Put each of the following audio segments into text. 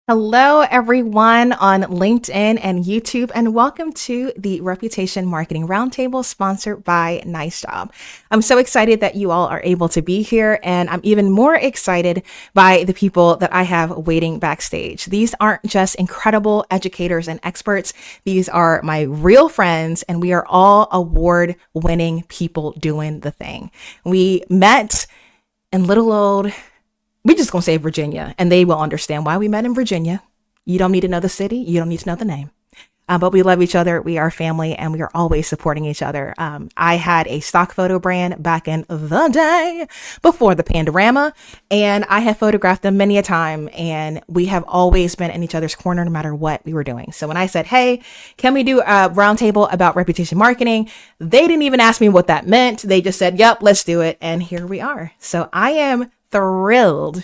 Hello, everyone on LinkedIn and YouTube, and welcome to the Reputation Marketing Roundtable sponsored by Nice Job. I'm so excited that you all are able to be here, and I'm even more excited by the people that I have waiting backstage. These aren't just incredible educators and experts. These are my real friends, and we are all award-winning people doing the thing. We met in little old we're just going to say Virginia, and they will understand why we met in Virginia. You don't need to know the city. You don't need to know the name. But we love each other. We are family, and we are always supporting each other. I had a stock photo brand back in the day before the Pandorama, and I have photographed them many a time, and we have always been in each other's corner no matter what we were doing. So when I said, hey, can we do a roundtable about reputation marketing? They didn't even ask me what that meant. They just said, yep, let's do it. And here we are. So I am thrilled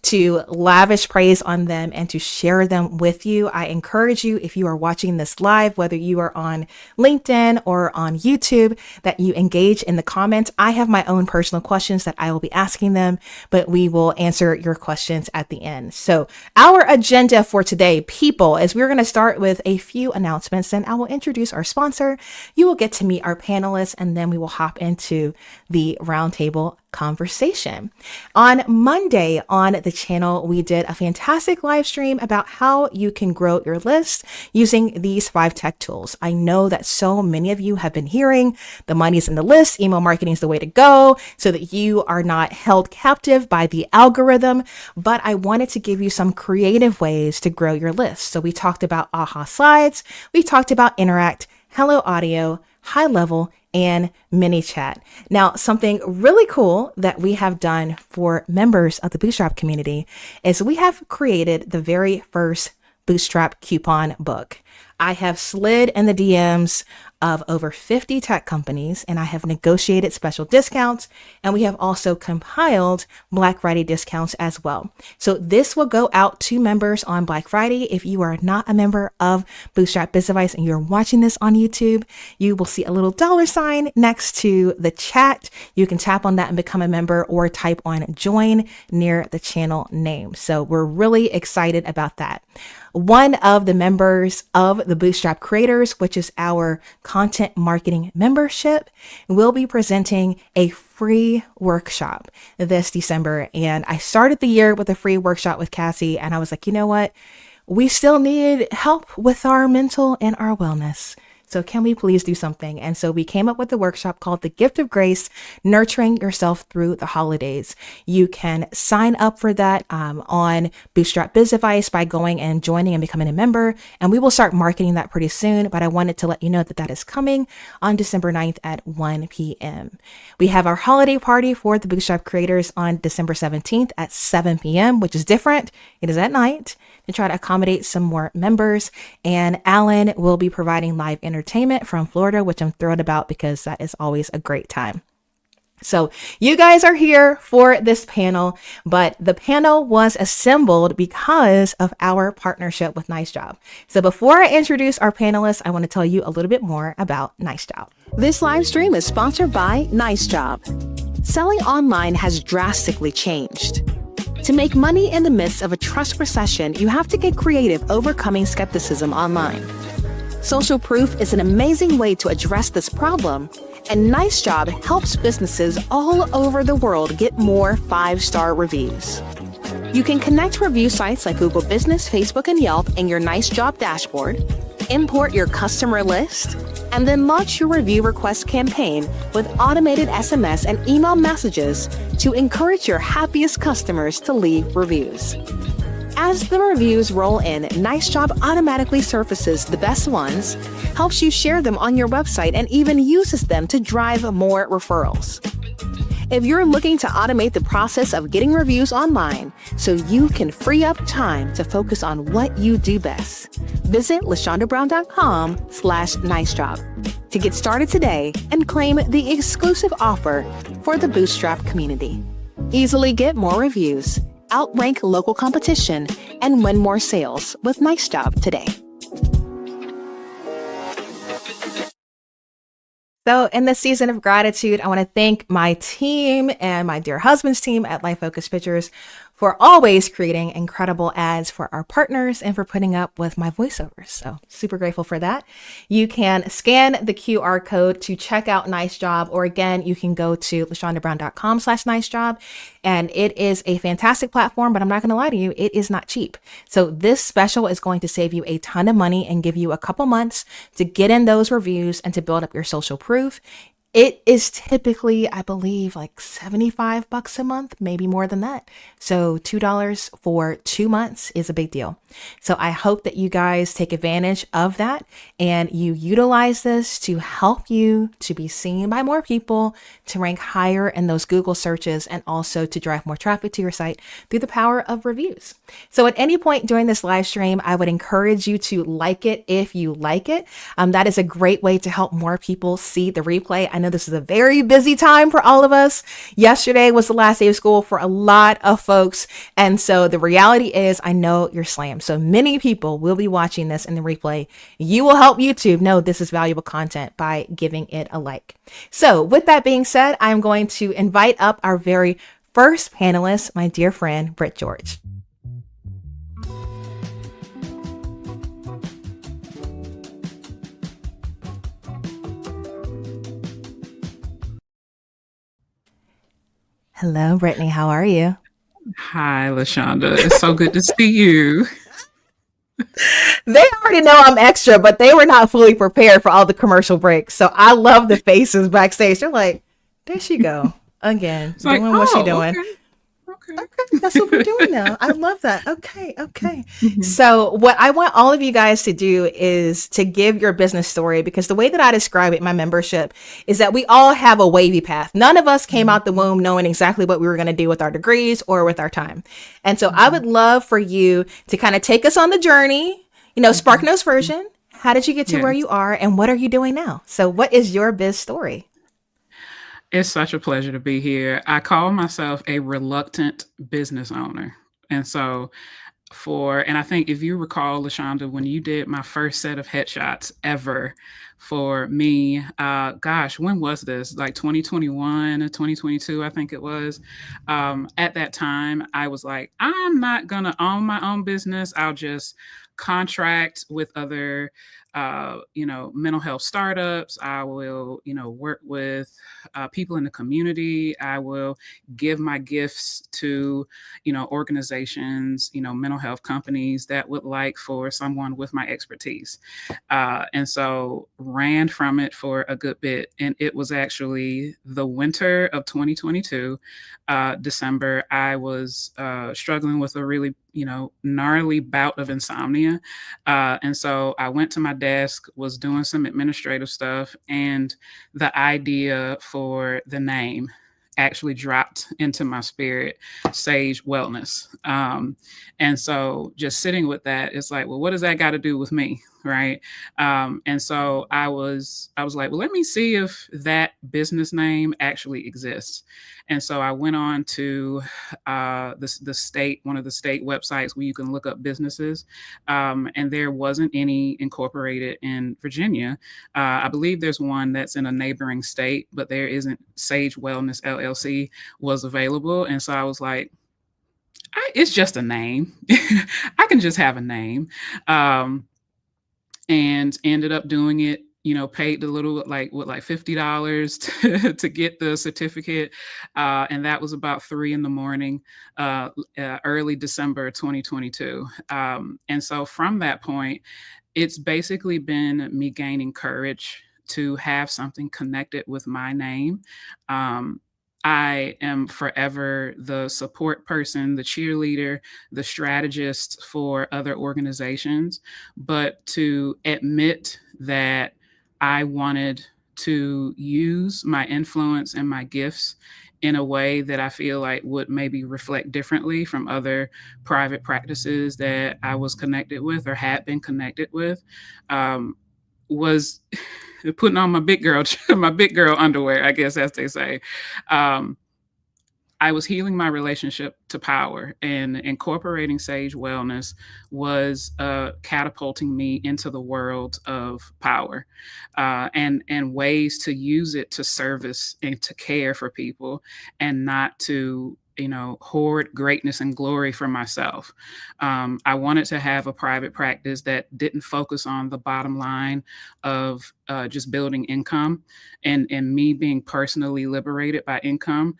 to lavish praise on them and to share them with you. I encourage you, if you are watching this live, whether you are on LinkedIn or on YouTube, that you engage in the comments. I have my own personal questions that I will be asking them, but we will answer your questions at the end. So our agenda for today, people, is we're going to start with a few announcements, and I will introduce our sponsor. You will get to meet our panelists, and then we will hop into the roundtable conversation. On Monday on the channel, we did a fantastic live stream about how you can grow your list using these 5 tech tools. I know that so many of you have been hearing the money's in the list, email marketing is the way to go so that you are not held captive by the algorithm, but I wanted to give you some creative ways to grow your list. So we talked about aha slides, we talked about Interact, Hello Audio, High Level, and mini chat. Now, something really cool that we have done for members of the Bootstrap community is we have created the very first Bootstrap coupon book. I have slid in the DMs of over 50 tech companies, and I have negotiated special discounts, and we have also compiled Black Friday discounts as well. So this will go out to members on Black Friday. If you are not a member of Bootstrap Biz Device and you're watching this on YouTube, you will see a little $ next to the chat. You can tap on that and become a member, or type on join near the channel name. So we're really excited about that. One of the members of the Bootstrap Creators, which is our content marketing membership, will be presenting a free workshop this December. And I started the year with a free workshop with Cassie, and I was like, you know what? We still need help with our mental and our wellness. So can we please do something? And so we came up with a workshop called The Gift of Grace, Nurturing Yourself Through the Holidays. You can sign up for that on Bootstrap Biz Device by going and joining and becoming a member. And we will start marketing that pretty soon. But I wanted to let you know that that is coming on December 9th at 1 p.m. We have our holiday party for the Bootstrap creators on December 17th at 7 p.m., which is different. It is at night to try to accommodate some more members. And Alan will be providing live entertainment from Florida, which I'm thrilled about because that is always a great time. So you guys are here for this panel, but the panel was assembled because of our partnership with Nice Job. So before I introduce our panelists, I want to tell you a little bit more about Nice Job. This live stream is sponsored by Nice Job. Selling online has drastically changed. To make money in the midst of a trust recession, you have to get creative overcoming skepticism online. Social proof is an amazing way to address this problem, and Nice Job helps businesses all over the world get more 5-star reviews. You can connect review sites like Google Business, Facebook, and Yelp in your Nice Job dashboard, import your customer list, and then launch your review request campaign with automated SMS and email messages to encourage your happiest customers to leave reviews. As the reviews roll in, Nice Job automatically surfaces the best ones, helps you share them on your website, and even uses them to drive more referrals. If you're looking to automate the process of getting reviews online so you can free up time to focus on what you do best, visit lashondabrown.com/nicejob to get started today and claim the exclusive offer for the Bootstrap community. Easily get more reviews, outrank local competition, and win more sales with Nice Job today. So in this season of gratitude, I want to thank my team and my dear husband's team at Life Focus Pictures for always creating incredible ads for our partners and for putting up with my voiceovers. So super grateful for that. You can scan the QR code to check out Nice Job, or again, you can go to lashondabrown.com/nicejob. And it is a fantastic platform, but I'm not going to lie to you, it is not cheap. So this special is going to save you a ton of money and give you a couple months to get in those reviews and to build up your social proof. It is typically, I believe, like $75 a month, maybe more than that. So $2 for 2 months is a big deal. So I hope that you guys take advantage of that and you utilize this to help you to be seen by more people, to rank higher in those Google searches, and also to drive more traffic to your site through the power of reviews. So at any point during this live stream, I would encourage you to like it if you like it. That is a great way to help more people see the replay. I know this is a very busy time for all of us. Yesterday was the last day of school for a lot of folks. And so the reality is, I know you're slammed. So many people will be watching this in the replay. You will help YouTube know this is valuable content by giving it a like. So with that being said, I'm going to invite up our very first panelist, my dear friend, Britt George. Hello, Brittney. How are you? Hi, LaShonda. It's so good to see you. They already know I'm extra, but they were not fully prepared for all the commercial breaks. So I love the faces backstage. They're like, there she go again, It's doing like, what she oh, doing. okay. Okay, that's what we're doing now. I love that. Okay. So what I want all of you guys to do is to give your business story, because the way that I describe it in my membership is that we all have a wavy path. None of us came out the womb knowing exactly what we were going to do with our degrees or with our time. And so I would love for you to kind of take us on the journey, SparkNotes version. How did you get to where you are, and what are you doing now? So what is your biz story? It's such a pleasure to be here. I call myself a reluctant business owner. And so and I think if you recall, LaShonda, when you did my first set of headshots ever for me, when was this? Like 2021 or 2022, I think it was. At that time, I was like, I'm not going to own my own business. I'll just contract with other mental health startups. I will, work with people in the community. I will give my gifts to, organizations, mental health companies that would like for someone with my expertise. And so ran from it for a good bit. And it was actually the winter of 2022, December. I was struggling with a really, gnarly bout of insomnia. And so I went to my desk, was doing some administrative stuff, and the idea for the name actually dropped into my spirit, Sage Wellness. And so just sitting with that, it's like, well, what does that got to do with me? Right. And so I was like, well, let me see if that business name actually exists. And so I went on to the state, one of the state websites where you can look up businesses. And there wasn't any incorporated in Virginia. I believe there's one that's in a neighboring state, but there isn't. Sage Wellness LLC was available. And so I was like, it's just a name. I can just have a name. And ended up doing it, paid the little, like $50 to get the certificate. And that was about 3 a.m, early December 2022. And so from that point, it's basically been me gaining courage to have something connected with my name. I am forever the support person, the cheerleader, the strategist for other organizations. But to admit that I wanted to use my influence and my gifts in a way that I feel like would maybe reflect differently from other private practices that I was connected with or had been connected with, was putting on my big girl underwear, I guess, as they say. I was healing my relationship to power, and incorporating Sage Wellness was catapulting me into the world of power, and ways to use it to service and to care for people, and not to hoard greatness and glory for myself. I wanted to have a private practice that didn't focus on the bottom line of just building income and me being personally liberated by income.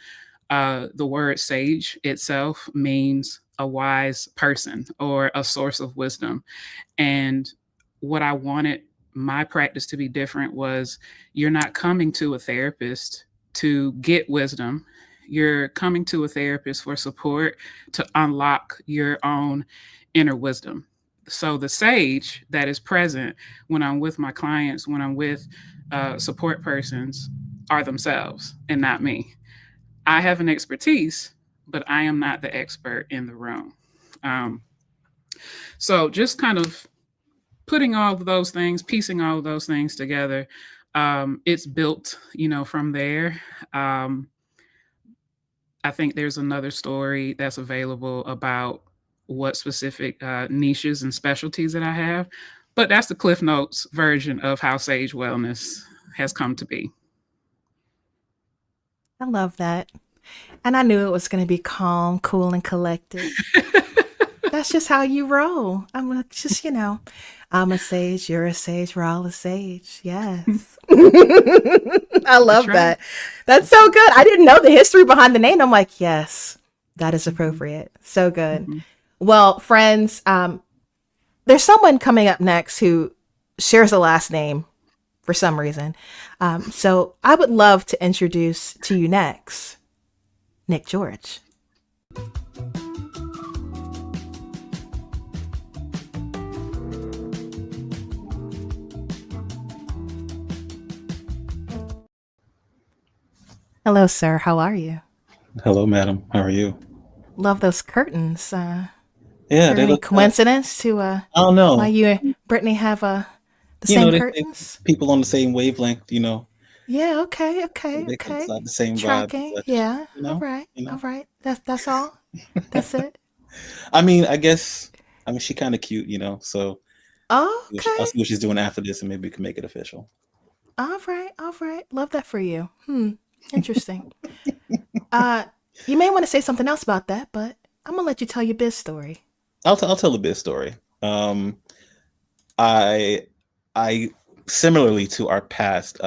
The word sage itself means a wise person or a source of wisdom. And what I wanted my practice to be different was, you're not coming to a therapist to get wisdom. You're coming to a therapist for support to unlock your own inner wisdom. So the sage that is present when I'm with my clients, when I'm with support persons, are themselves and not me. I have an expertise, but I am not the expert in the room. So just kind of putting all of those things, piecing all of those things together, it's built, from there. I think there's another story that's available about what specific niches and specialties that I have, but that's the Cliff Notes version of how Sage Wellness has come to be. I love that. And I knew it was going to be calm, cool, and collected. That's just how you roll. I'm just, I'm a sage, you're a sage, we're all a sage. Yes. I love that. That's so good. I didn't know the history behind the name. I'm like, yes, that is appropriate. So good. Mm-hmm. Well, friends, there's someone coming up next who shares a last name for some reason. So I would love to introduce to you next, Nick George. Hello, sir. How are you? Hello, madam. How are you? Love those curtains. Yeah, they look coincidence to I don't know why you and Brittney have the same curtains. People on the same wavelength, Yeah. Okay. They the same Tracking. vibe. But, yeah. All right. All right. That's all. That's it. I guess she's kind of cute, so. Oh, okay. I'll see what she's doing after this, and maybe we can make it official. All right. Love that for you. Interesting. You may want to say something else about that, but I'm gonna let you tell your biz story. I'll tell a biz story. I similarly to our past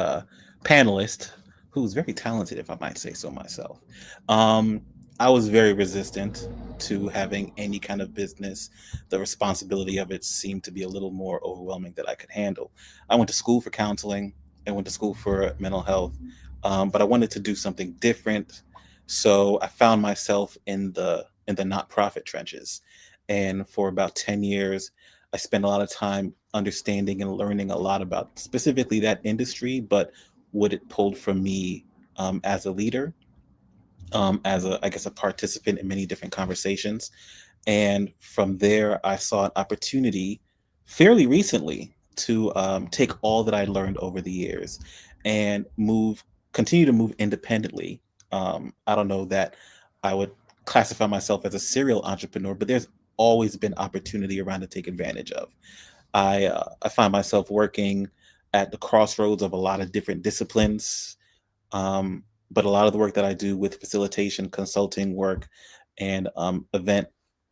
panelist, who's very talented, if I might say so myself. I was very resistant to having any kind of business. The responsibility of it seemed to be a little more overwhelming than I could handle. I went to school for counseling and went to school for mental health, but I wanted to do something different. So I found myself in the not-profit trenches. And for about 10 years, I spent a lot of time understanding and learning a lot about specifically that industry, but what it pulled from me as a leader, as a participant in many different conversations. And from there, I saw an opportunity fairly recently to take all that I learned over the years and continue to move independently. I don't know that I would classify myself as a serial entrepreneur, but there's always been opportunity around to take advantage of. I find myself working at the crossroads of a lot of different disciplines, but a lot of the work that I do with facilitation, consulting work, and event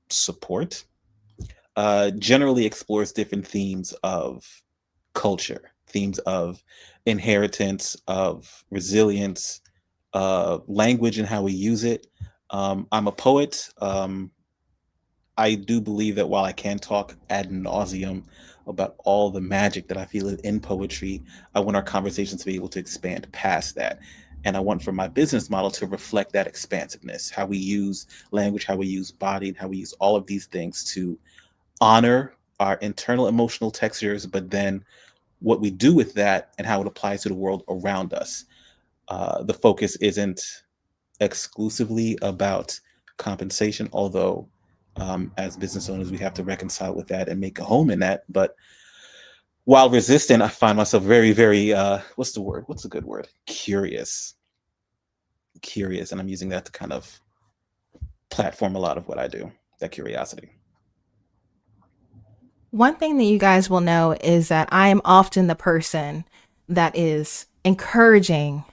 support generally explores different themes of culture, themes of inheritance, of resilience, language and how we use it. I'm a poet. I do believe that while I can talk ad nauseum about all the magic that I feel in poetry, I want our conversations to be able to expand past that. And I want for my business model to reflect that expansiveness, how we use language, how we use body, and how we use all of these things to honor our internal emotional textures, but then what we do with that and how it applies to the world around us. The focus isn't exclusively about compensation, although as business owners, we have to reconcile with that and make a home in that. But while resistant, I find myself very, very, what's the word? What's a good word? Curious. And I'm using that to kind of platform a lot of what I do, that curiosity. One thing that you guys will know is that I am often the person that is encouraging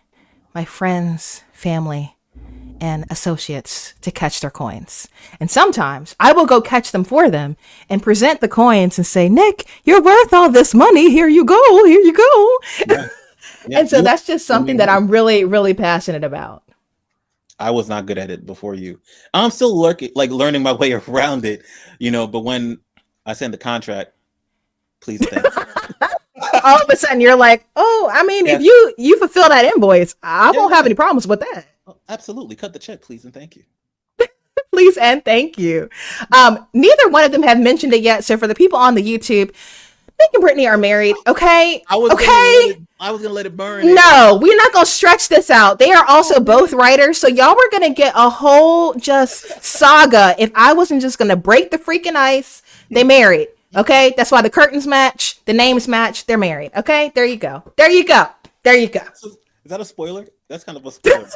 my friends, family, and associates to catch their coins. And sometimes I will go catch them for them and present the coins and say, Nick, you're worth all this money. Here you go. Here you go. Yeah. Yeah. And so that's just something that I'm really, really passionate about. I was not good at it before you. I'm still learning my way around it, but when I send the contract, please thank you. All of a sudden you're like, oh, I mean, if you fulfill that invoice, I won't have any problems with that. Oh, absolutely. Cut the check, please, and thank you. Please and thank you. Neither one of them have mentioned it yet. So for the people on the YouTube, Nick and Brittney are married. Okay. I was gonna let it burn. No, we're not gonna stretch this out. They are also both writers, so y'all were gonna get a whole just saga if I wasn't just gonna break the freaking ice. They married. Okay, that's why the curtains match, the names match. They're married. Okay, there you go. There you go. There you go. Is that a spoiler? That's kind of a spoiler.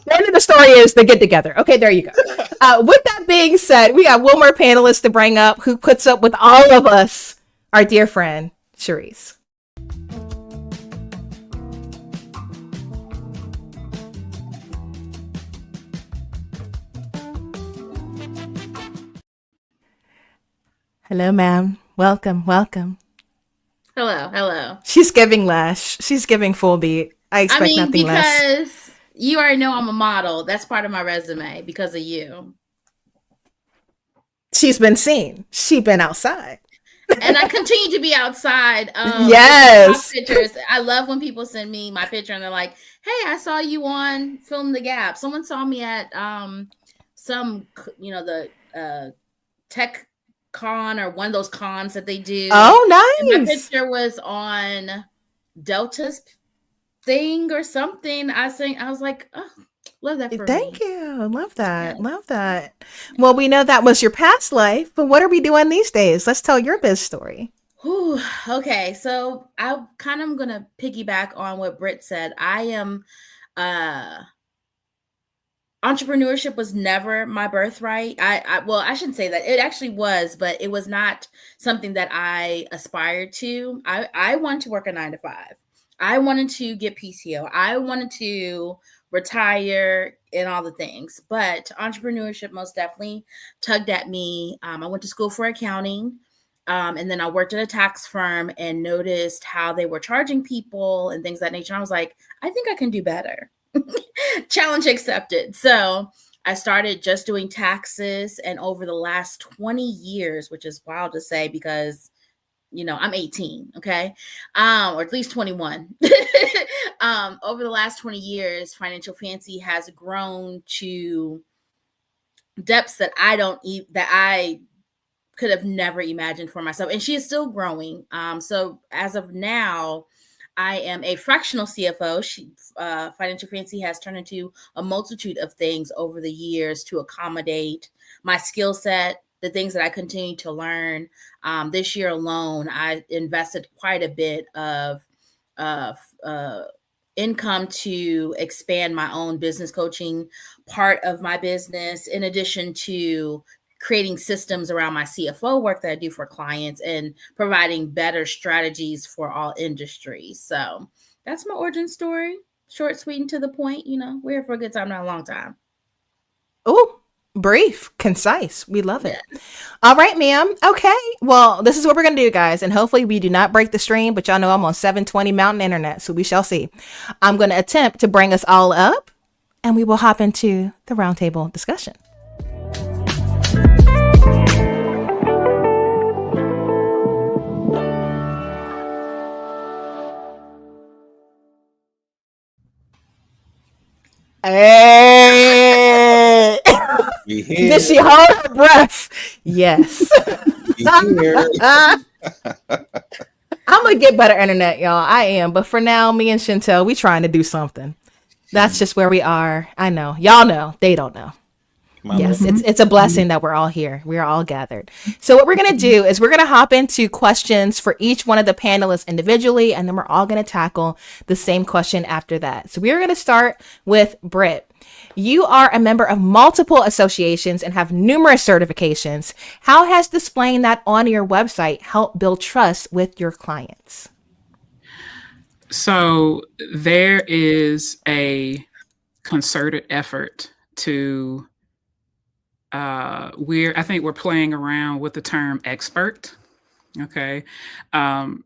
The end of the story is they get together. Okay, there you go. With that being said, we got one more panelist to bring up who puts up with all of us, our dear friend, Charese. Hello, ma'am. Welcome, welcome. Hello, hello. She's giving Lash. She's giving full beat. I expect nothing less. Because you already know I'm a model. That's part of my resume because of you. She's been seen. She's been outside. And I continue to be outside. Yes. Pictures. I love when people send me my picture and they're like, hey, I saw you on Film the Gap. Someone saw me at the tech con or one of those cons that they do. Oh, nice. And my picture was on Delta's thing or something. I was like, oh, love that for Thank me. you. Love that. Yes. Love that. Well, we know that was your past life, but what are we doing these days? Let's tell your biz story. Whew. Okay, so I kind of going to piggyback on what Britt said. I am entrepreneurship was never my birthright. I shouldn't say that. It actually was, but it was not something that I aspired to. I wanted to work a 9-to-5. I wanted to get PTO. I wanted to retire and all the things, but entrepreneurship most definitely tugged at me. I went to school for accounting, and then I worked at a tax firm and noticed how they were charging people and things of that nature. I was like, I think I can do better. Challenge accepted. So I started just doing taxes, and over the last 20 years, which is wild to say because I'm 18, okay? Or at least 21. Over the last 20 years, Financial Fancy has grown to depths that I could have never imagined for myself. And she is still growing. So as of now, I am a fractional CFO. Financial Fancy has turned into a multitude of things over the years to accommodate my skill set, the things that I continue to learn. This year alone, I invested quite a bit of income to expand my own business coaching part of my business, in addition to creating systems around my CFO work that I do for clients and providing better strategies for all industries. So that's my origin story. Short, sweet, and to the point. We're here for a good time, not a long time. Oh, brief, concise. We love it. Yeah. All right, ma'am. Okay. Well, this is what we're going to do, guys. And hopefully we do not break the stream, but y'all know I'm on 720 Mountain Internet, so we shall see. I'm going to attempt to bring us all up, and we will hop into the roundtable discussion. Hey! Did she hold her breath? Yes. I'm gonna get better internet, y'all. I am, but for now, me and Chantel, we trying to do something. That's just where we are. I know, y'all know. They don't know. Yes, it's a blessing that we're all here. We're all gathered. So what we're going to do is we're going to hop into questions for each one of the panelists individually, and then we're all going to tackle the same question after that. So we're going to start with Britt. You are a member of multiple associations and have numerous certifications. How has displaying that on your website helped build trust with your clients? So there is a concerted effort to I think we're playing around with the term expert. Okay.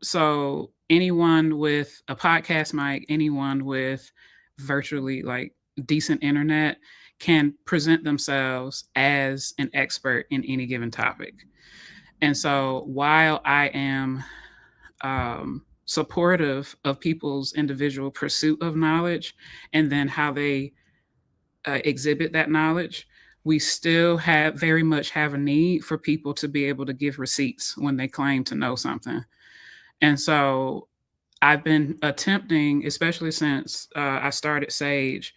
So anyone with a podcast mic, anyone with virtually like decent internet can present themselves as an expert in any given topic. And so while I am supportive of people's individual pursuit of knowledge and then how they exhibit that knowledge, we still very much have a need for people to be able to give receipts when they claim to know something. And so I've been attempting, especially since I started Sage,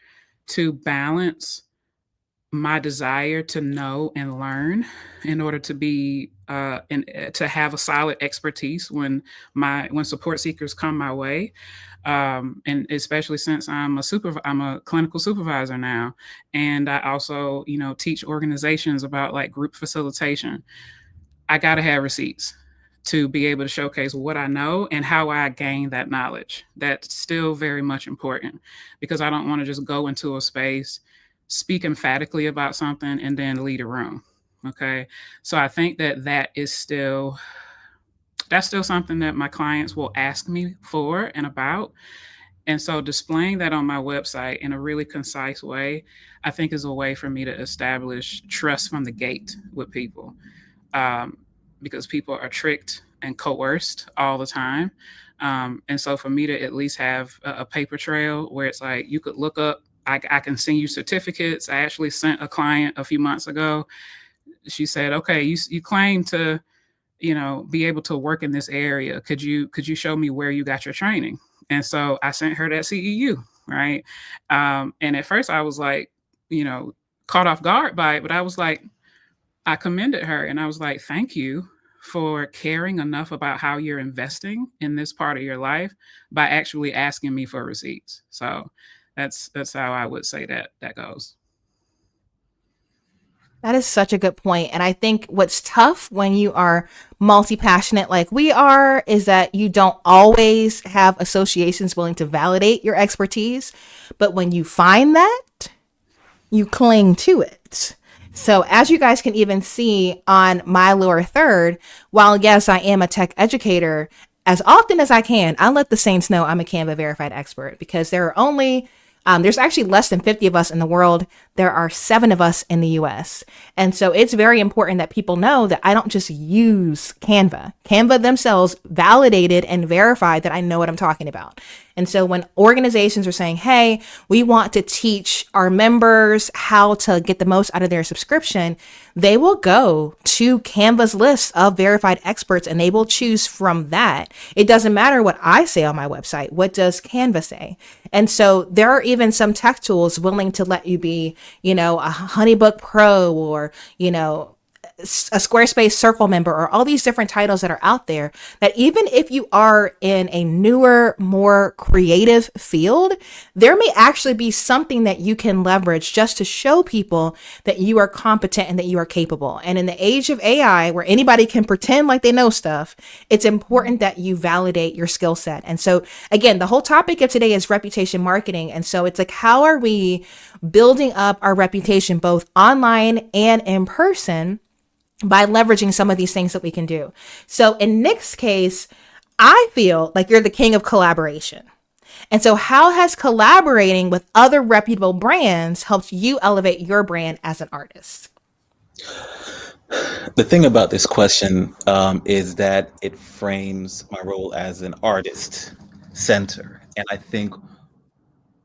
to balance my desire to know and learn in order to be and to have a solid expertise when support seekers come my way, and especially since I'm a clinical supervisor now, and I also teach organizations about like group facilitation. I got to have receipts to be able to showcase what I know and how I gain that knowledge. That's still very much important, because I don't want to just go into a space, speak emphatically about something, and then lead a room. Okay. So I think that's still something that my clients will ask me for and about. And so displaying that on my website in a really concise way, I think is a way for me to establish trust from the gate with people. Because people are tricked and coerced all the time. And so for me to at least have a paper trail where it's like, you could look up, I can send you certificates. I actually sent a client a few months ago. She said, okay, you claim to, be able to work in this area. Could you show me where you got your training? And so I sent her that CEU, right? And at first I was like, caught off guard by it, but I was like, I commended her and I was like, thank you for caring enough about how you're investing in this part of your life by actually asking me for receipts. So that's how I would say that goes. That is such a good point. And I think what's tough when you are multi-passionate like we are is that you don't always have associations willing to validate your expertise. But when you find that, you cling to it. So as you guys can even see on my lower third, while yes, I am a tech educator, as often as I can, I let the saints know I'm a Canva verified expert, because there are only there's actually less than 50 of us in the world. There are 7 of us in the US. And so it's very important that people know that I don't just use Canva. Canva themselves validated and verified that I know what I'm talking about. And so when organizations are saying, hey, we want to teach our members how to get the most out of their subscription, they will go to Canva's list of verified experts and they will choose from that. It doesn't matter what I say on my website. What does Canva say? And so there are even some tech tools willing to let you be, a Honeybook Pro or, a Squarespace Circle member, or all these different titles that are out there, that even if you are in a newer, more creative field, there may actually be something that you can leverage just to show people that you are competent and that you are capable. And in the age of AI, where anybody can pretend like they know stuff, it's important that you validate your skill set. And so again, the whole topic of today is reputation marketing. And so it's like, how are we building up our reputation both online and in person by leveraging some of these things that we can do? So in Nick's case, I feel like you're the king of collaboration. And so how has collaborating with other reputable brands helped you elevate your brand as an artist? The thing about this question is that it frames my role as an artist center. And I think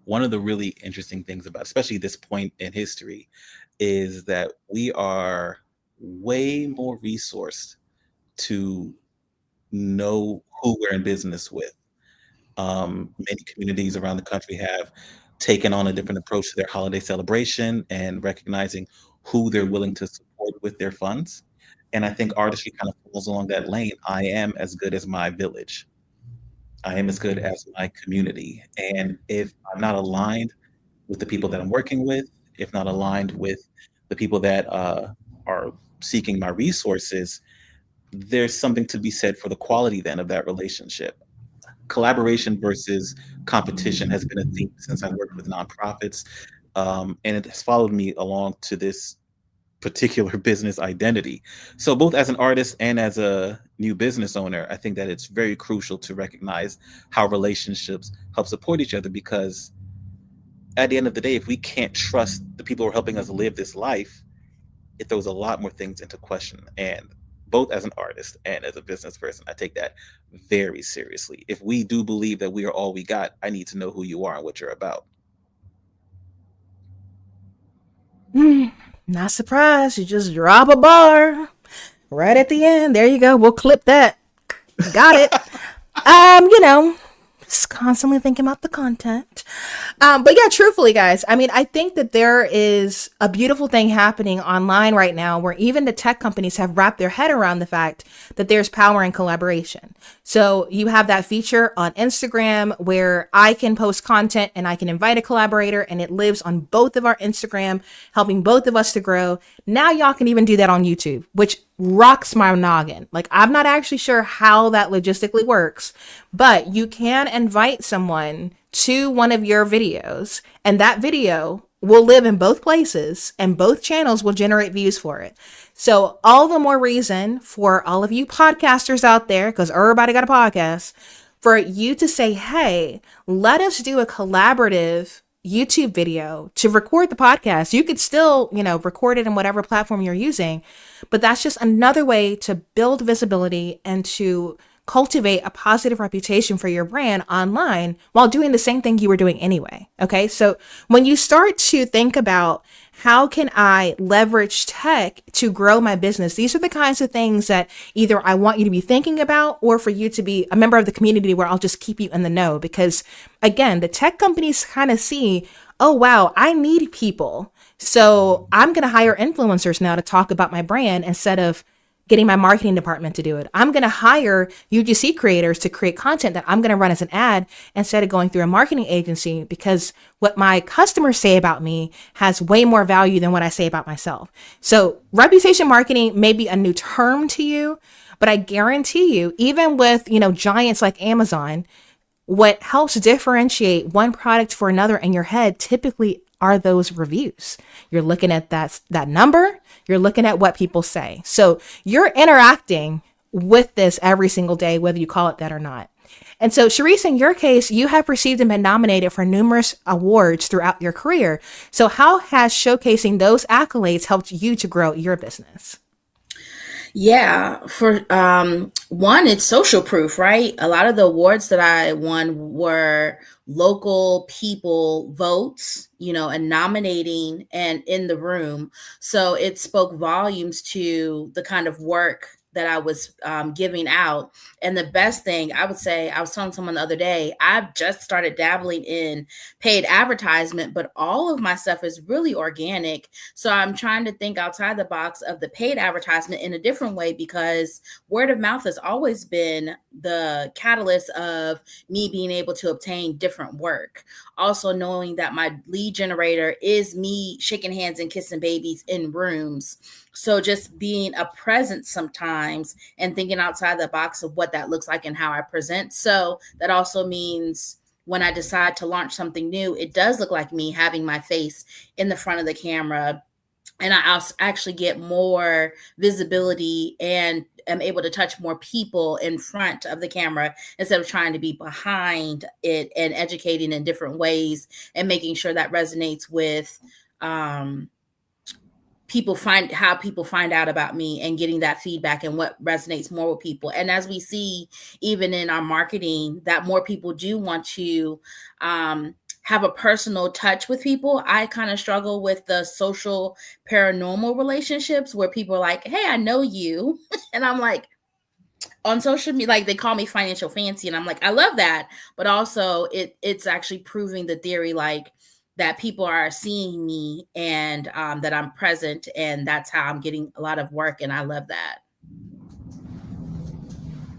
one of the really interesting things about, especially this point in history, is that we are way more resourced to know who we're in business with. Many communities around the country have taken on a different approach to their holiday celebration and recognizing who they're willing to support with their funds. And I think artistry kind of falls along that lane. I am as good as my village. I am as good as my community. And if I'm not aligned with the people that I'm working with, if not aligned with the people that are seeking my resources, there's something to be said for the quality then of that relationship. Collaboration versus competition has been a theme since I worked with nonprofits. And it has followed me along to this particular business identity. So both as an artist and as a new business owner, I think that it's very crucial to recognize how relationships help support each other, because at the end of the day, if we can't trust the people who are helping us live this life, it throws a lot more things into question. And both as an artist and as a business person, I take that very seriously. If we do believe that we are all we got, I need to know who you are and what you're about. Not surprised. You just drop a bar right at the end. There you go. We'll clip that. Got it. Just constantly thinking about the content. But yeah, truthfully, guys, I mean, I think that there is a beautiful thing happening online right now where even the tech companies have wrapped their head around the fact that there's power in collaboration. So you have that feature on Instagram where I can post content and I can invite a collaborator and it lives on both of our Instagram, helping both of us to grow. Now y'all can even do that on YouTube, which rocks my noggin. Like, I'm not actually sure how that logistically works, but you can invite someone to one of your videos and that video will live in both places and both channels will generate views for it. So all the more reason for all of you podcasters out there, because everybody got a podcast, for you to say, hey, let us do a collaborative YouTube video to record the podcast. You could still, record it in whatever platform you're using, but that's just another way to build visibility and to cultivate a positive reputation for your brand online while doing the same thing you were doing anyway. Okay. So when you start to think about how can I leverage tech to grow my business, these are the kinds of things that either I want you to be thinking about or for you to be a member of the community where I'll just keep you in the know. Because again, the tech companies kind of see, oh, wow, I need people. So I'm going to hire influencers now to talk about my brand instead of getting my marketing department to do it. I'm going to hire UGC creators to create content that I'm going to run as an ad instead of going through a marketing agency, because what my customers say about me has way more value than what I say about myself. So reputation marketing may be a new term to you, but I guarantee you, even with, giants like Amazon, what helps differentiate one product for another in your head typically are those reviews. You're looking at that number, you're looking at what people say. So you're interacting with this every single day, whether you call it that or not. And so, Charese, in your case, you have received and been nominated for numerous awards throughout your career. So how has showcasing those accolades helped you to grow your business? Yeah, for one, it's social proof, right? A lot of the awards that I won were local people votes, and nominating and in the room. So it spoke volumes to the kind of work that I was giving out. And the best thing I would say, I was telling someone the other day, I've just started dabbling in paid advertisement, but all of my stuff is really organic. So I'm trying to think outside the box of the paid advertisement in a different way, because word of mouth has always been the catalyst of me being able to obtain different work. Also knowing that my lead generator is me shaking hands and kissing babies in rooms. So just being a presence sometimes and thinking outside the box of what that looks like and how I present. So that also means when I decide to launch something new, it does look like me having my face in the front of the camera. And I actually get more visibility and am able to touch more people in front of the camera instead of trying to be behind it and educating in different ways and making sure that resonates with people find out about me and getting that feedback and what resonates more with people. And as we see, even in our marketing, that more people do want to have a personal touch with people. I kind of struggle with the social paranormal relationships where people are like, hey, I know you. And I'm like, on social media, like they call me financial fancy. And I'm like, I love that. But also it's actually proving the theory, like, that people are seeing me and that I'm present, and that's how I'm getting a lot of work. And I love that.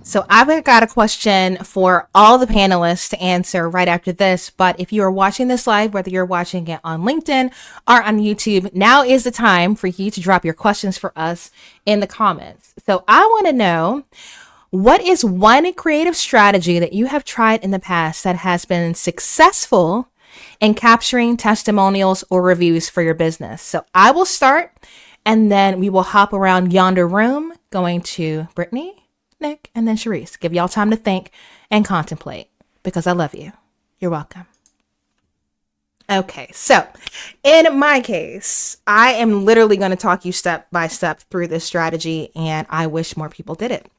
So I've got a question for all the panelists to answer right after this. But if you are watching this live, whether you're watching it on LinkedIn or on YouTube, now is the time for you to drop your questions for us in the comments. So I want to know, what is one creative strategy that you have tried in the past that has been successful in capturing testimonials or reviews for your business. So I will start, and then we will hop around yonder room, going to Brittney, Nick, and then Charese. Give y'all time to think and contemplate, because I love you. You're welcome. Okay, so in my case, I am literally going to talk you step by step through this strategy, and I wish more people did it.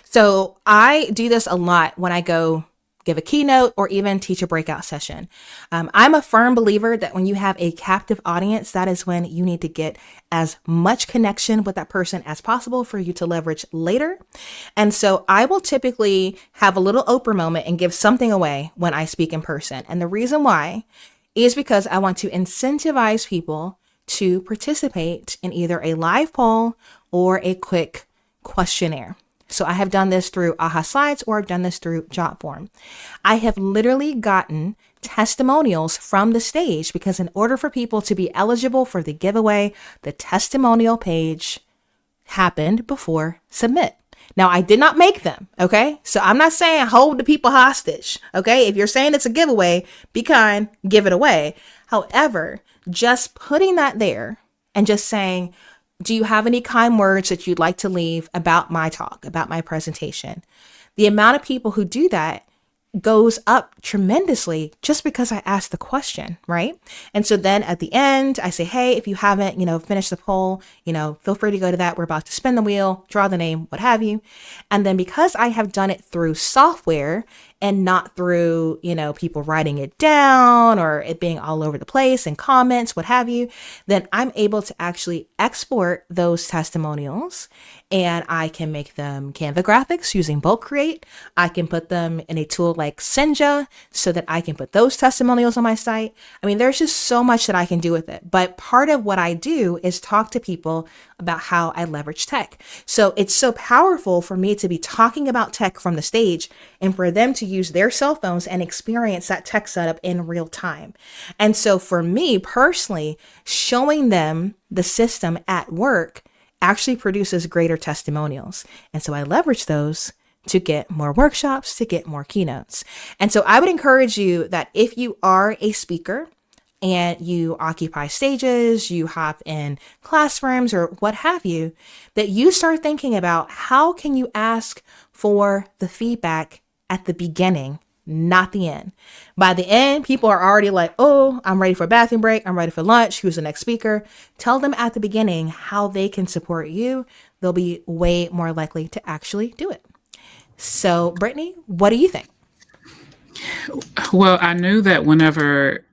So I do this a lot when I go give a keynote or even teach a breakout session. I'm a firm believer that when you have a captive audience, that is when you need to get as much connection with that person as possible for you to leverage later. And so I will typically have a little Oprah moment and give something away when I speak in person. And the reason why is because I want to incentivize people to participate in either a live poll or a quick questionnaire. So I have done this through AHA Slides, or I've done this through Jotform. I have literally gotten testimonials from the stage, because in order for people to be eligible for the giveaway, the testimonial page happened before submit. Now, I did not make them, okay? So I'm not saying hold the people hostage, okay? If you're saying it's a giveaway, be kind, give it away. However, just putting that there and just saying, do you have any kind words that you'd like to leave about my talk, about my presentation? The amount of people who do that goes up tremendously just because I asked the question, right? And so then at the end, I say, hey, if you haven't, finished the poll, feel free to go to that. We're about to spin the wheel, draw the name, what have you. And then because I have done it through software and not through, people writing it down or it being all over the place and comments, what have you, then I'm able to actually export those testimonials, and I can make them Canva graphics using Bulk Create. I can put them in a tool like Senja so that I can put those testimonials on my site. I mean, there's just so much that I can do with it. But part of what I do is talk to people about how I leverage tech. So it's so powerful for me to be talking about tech from the stage and for them to use their cell phones and experience that tech setup in real time. And so for me personally, showing them the system at work actually produces greater testimonials. And so I leverage those to get more workshops, to get more keynotes. And so I would encourage you that if you are a speaker and you occupy stages, you hop in classrooms or what have you, that you start thinking about how can you ask for the feedback at the beginning, not the end. By the end, people are already like, oh, I'm ready for a bathroom break. I'm ready for lunch. Who's the next speaker? Tell them at the beginning how they can support you. They'll be way more likely to actually do it. So, Brittney, what do you think? Well, I knew that whenever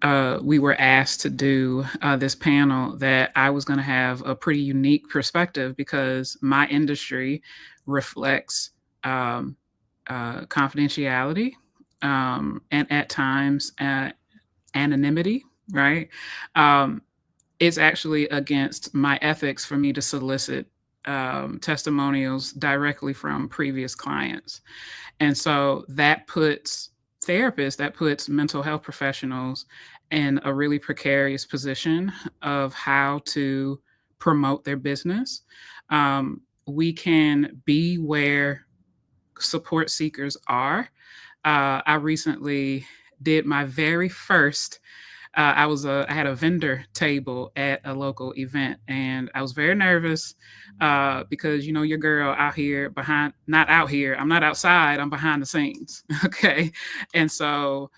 we were asked to do this panel, that I was going to have a pretty unique perspective, because my industry reflects confidentiality and at times anonymity, right? It's actually against my ethics for me to solicit testimonials directly from previous clients. And so that puts therapists, that puts mental health professionals in a really precarious position of how to promote their business. We can be where support seekers are. I recently did my very first I had a vendor table at a local event, and I was very nervous because, your girl out here I'm not outside, I'm behind the scenes. Okay. And so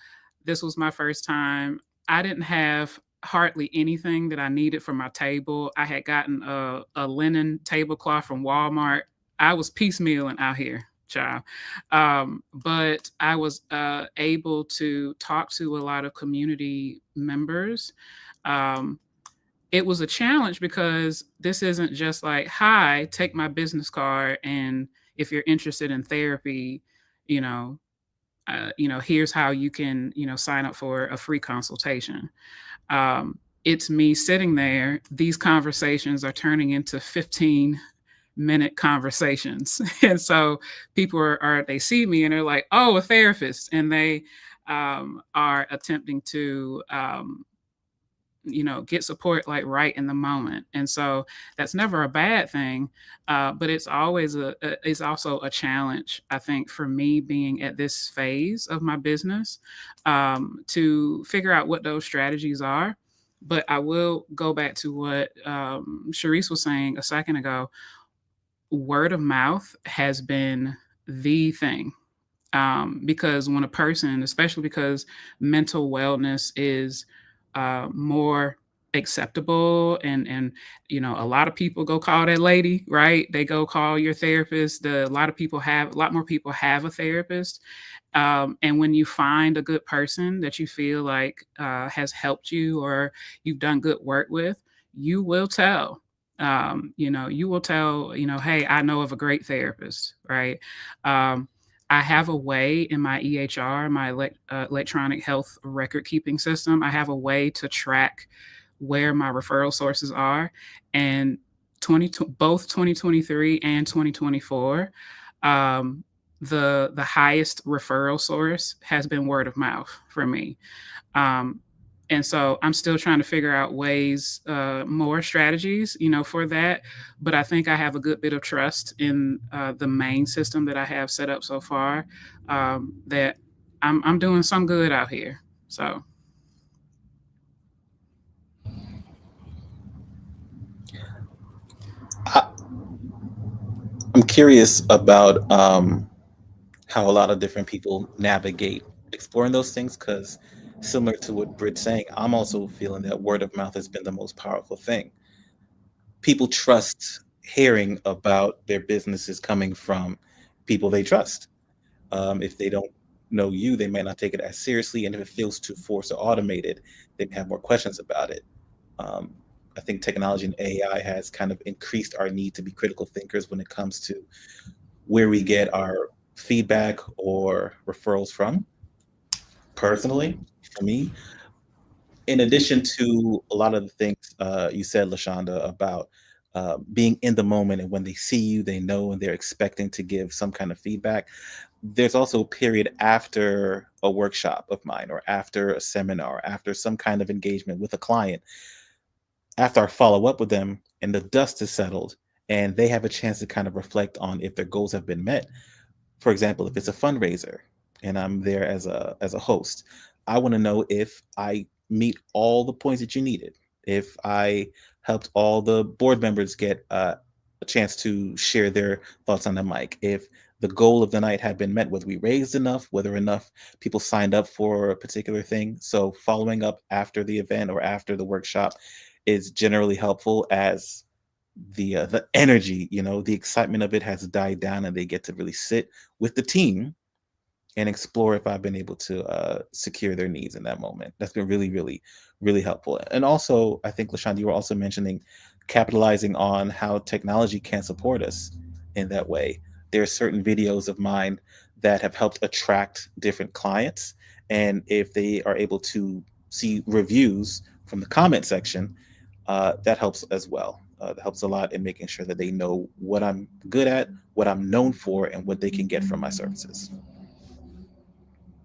this was my first time. I didn't have hardly anything that I needed for my table. I had gotten a linen tablecloth from Walmart. I was piecemealing out here, child. But I was able to talk to a lot of community members. It was a challenge because this isn't just like, hi, take my business card, and if you're interested in therapy, here's how you can, sign up for a free consultation. It's me sitting there. These conversations are turning into 15-minute conversations. And so people they see me and they're like, oh, a therapist. And they are attempting to get support like right in the moment. And so that's never a bad thing, but it's always it's also a challenge, I think, for me being at this phase of my business, to figure out what those strategies are. But I will go back to what Charese was saying a second ago. Word of mouth has been the thing. Because when a person, especially because mental wellness is more acceptable, and a lot of people go call that lady, right? They go call your therapist. A lot more people have a therapist. And when you find a good person that you feel like has helped you or you've done good work with, you will tell. You will tell, hey, I know of a great therapist, right? I have a way in my EHR, my electronic health record keeping system. I have a way to track where my referral sources are. And both 2023 and 2024, the highest referral source has been word of mouth for me. And so I'm still trying to figure out ways, more strategies, for that. But I think I have a good bit of trust in the main system that I have set up so far, that I'm doing some good out here. So. I'm curious about how a lot of different people navigate exploring those things, because similar to what Britt's saying, I'm also feeling that word of mouth has been the most powerful thing. People trust hearing about their businesses coming from people they trust. If they don't know you, they might not take it as seriously, and if it feels too forced or automated, they may have more questions about it. I think technology and AI has kind of increased our need to be critical thinkers when it comes to where we get our feedback or referrals from. Personally, for me, in addition to a lot of the things you said, LaShonda, about being in the moment, and when they see you, they know and they're expecting to give some kind of feedback. There's also a period after a workshop of mine, or after a seminar, after some kind of engagement with a client, after I follow up with them and the dust is settled and they have a chance to kind of reflect on if their goals have been met. For example, if it's a fundraiser and I'm there as a host, I want to know if I meet all the points that you needed, if I helped all the board members get a chance to share their thoughts on the mic, if the goal of the night had been met, whether we raised enough, whether enough people signed up for a particular thing. So following up after the event or after the workshop is generally helpful, as the energy, the excitement of it has died down, and they get to really sit with the team and explore if I've been able to secure their needs in that moment. That's been really, really, really helpful. And also, I think, LaShonda, you were also mentioning capitalizing on how technology can support us in that way. There are certain videos of mine that have helped attract different clients. And if they are able to see reviews from the comment section, that helps as well. That helps a lot in making sure that they know what I'm good at, what I'm known for, and what they can get from my services.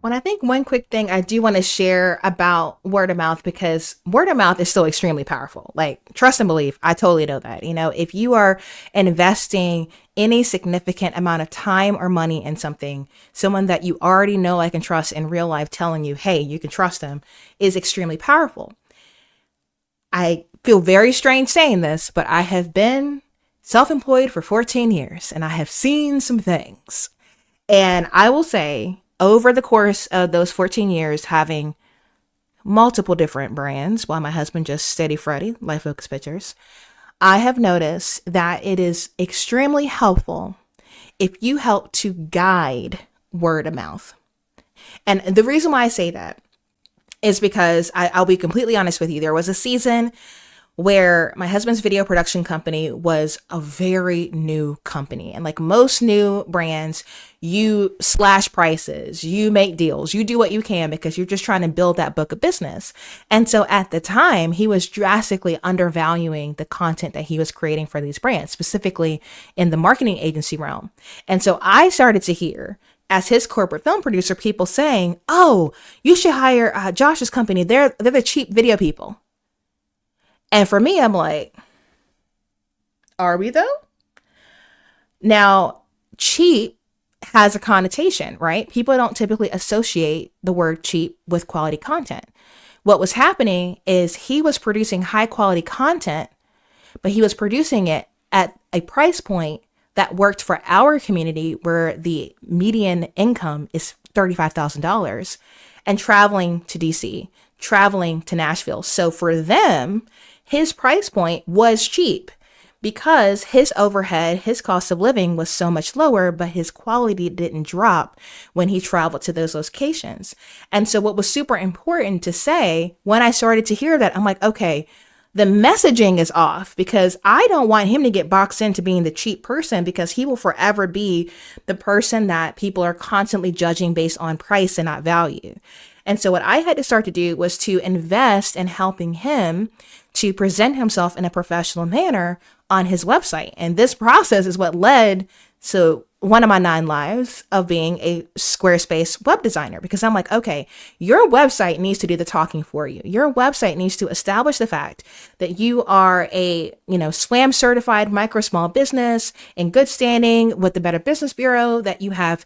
Well, I think one quick thing I do want to share about word of mouth, because word of mouth is still extremely powerful. Like, trust and believe. I totally know that. If you are investing any significant amount of time or money in something, someone that you already know, like, and trust in real life telling you, hey, you can trust them, is extremely powerful. I feel very strange saying this, but I have been self-employed for 14 years and I have seen some things. And I will say, over the course of those 14 years, having multiple different brands, while my husband just steady Freddy, Life Focus Pictures, I have noticed that it is extremely helpful if you help to guide word of mouth. And the reason why I say that is because I'll be completely honest with you. There was a season where my husband's video production company was a very new company. And like most new brands, you slash prices, you make deals, you do what you can because you're just trying to build that book of business. And so at the time, he was drastically undervaluing the content that he was creating for these brands, specifically in the marketing agency realm. And so I started to hear, as his corporate film producer, people saying, oh, you should hire Josh's company. They're the cheap video people. And for me, I'm like, are we though? Now, cheap has a connotation, right? People don't typically associate the word cheap with quality content. What was happening is he was producing high quality content, but he was producing it at a price point that worked for our community where the median income is $35,000 and traveling to DC, traveling to Nashville. So for them, his price point was cheap because his overhead, his cost of living was so much lower, but his quality didn't drop when he traveled to those locations. And so what was super important to say when I started to hear that, I'm like, okay, the messaging is off because I don't want him to get boxed into being the cheap person because he will forever be the person that people are constantly judging based on price and not value. And so what I had to start to do was to invest in helping him to present himself in a professional manner on his website. And this process is what led to one of my 9 lives of being a Squarespace web designer, because I'm like, okay, your website needs to do the talking for you. Your website needs to establish the fact that you are a, SWAM certified micro small business in good standing with the Better Business Bureau, that you have,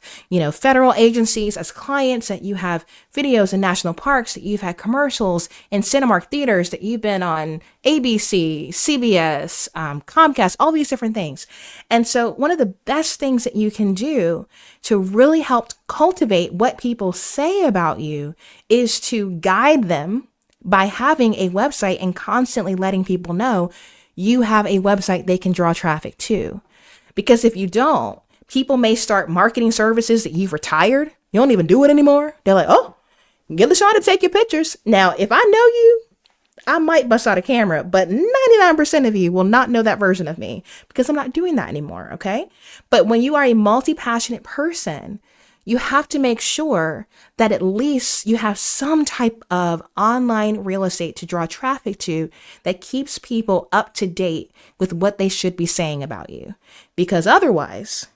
federal agencies as clients, that you have videos in national parks, that you've had commercials in Cinemark theaters, that you've been on ABC, CBS, Comcast, all these different things. And so one of the best things that you can do to really help cultivate what people say about you is to guide them by having a website and constantly letting people know you have a website they can draw traffic to. Because if you don't, people may start marketing services that you've retired. You don't even do it anymore. They're like, oh, get LaShawn to take your pictures. Now, if I know you, I might bust out a camera, but 99% of you will not know that version of me because I'm not doing that anymore. Okay. But when you are a multi-passionate person, you have to make sure that at least you have some type of online real estate to draw traffic to that keeps people up to date with what they should be saying about you. Because otherwise,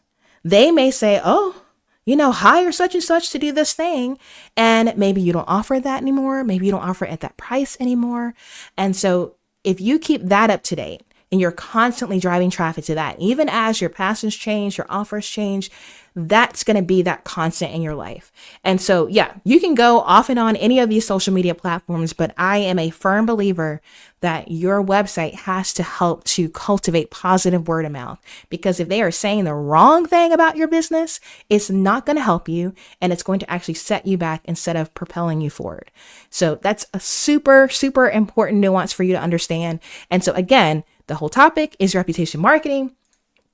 they may say, oh, hire such and such to do this thing. And maybe you don't offer that anymore. Maybe you don't offer it at that price anymore. And so if you keep that up to date and you're constantly driving traffic to that, even as your passions change, your offers change, that's going to be that constant in your life. And so, yeah, you can go off and on any of these social media platforms, but I am a firm believer that your website has to help to cultivate positive word of mouth, because if they are saying the wrong thing about your business, it's not going to help you and it's going to actually set you back instead of propelling you forward. So that's a super, super important nuance for you to understand. And so again, the whole topic is reputation marketing.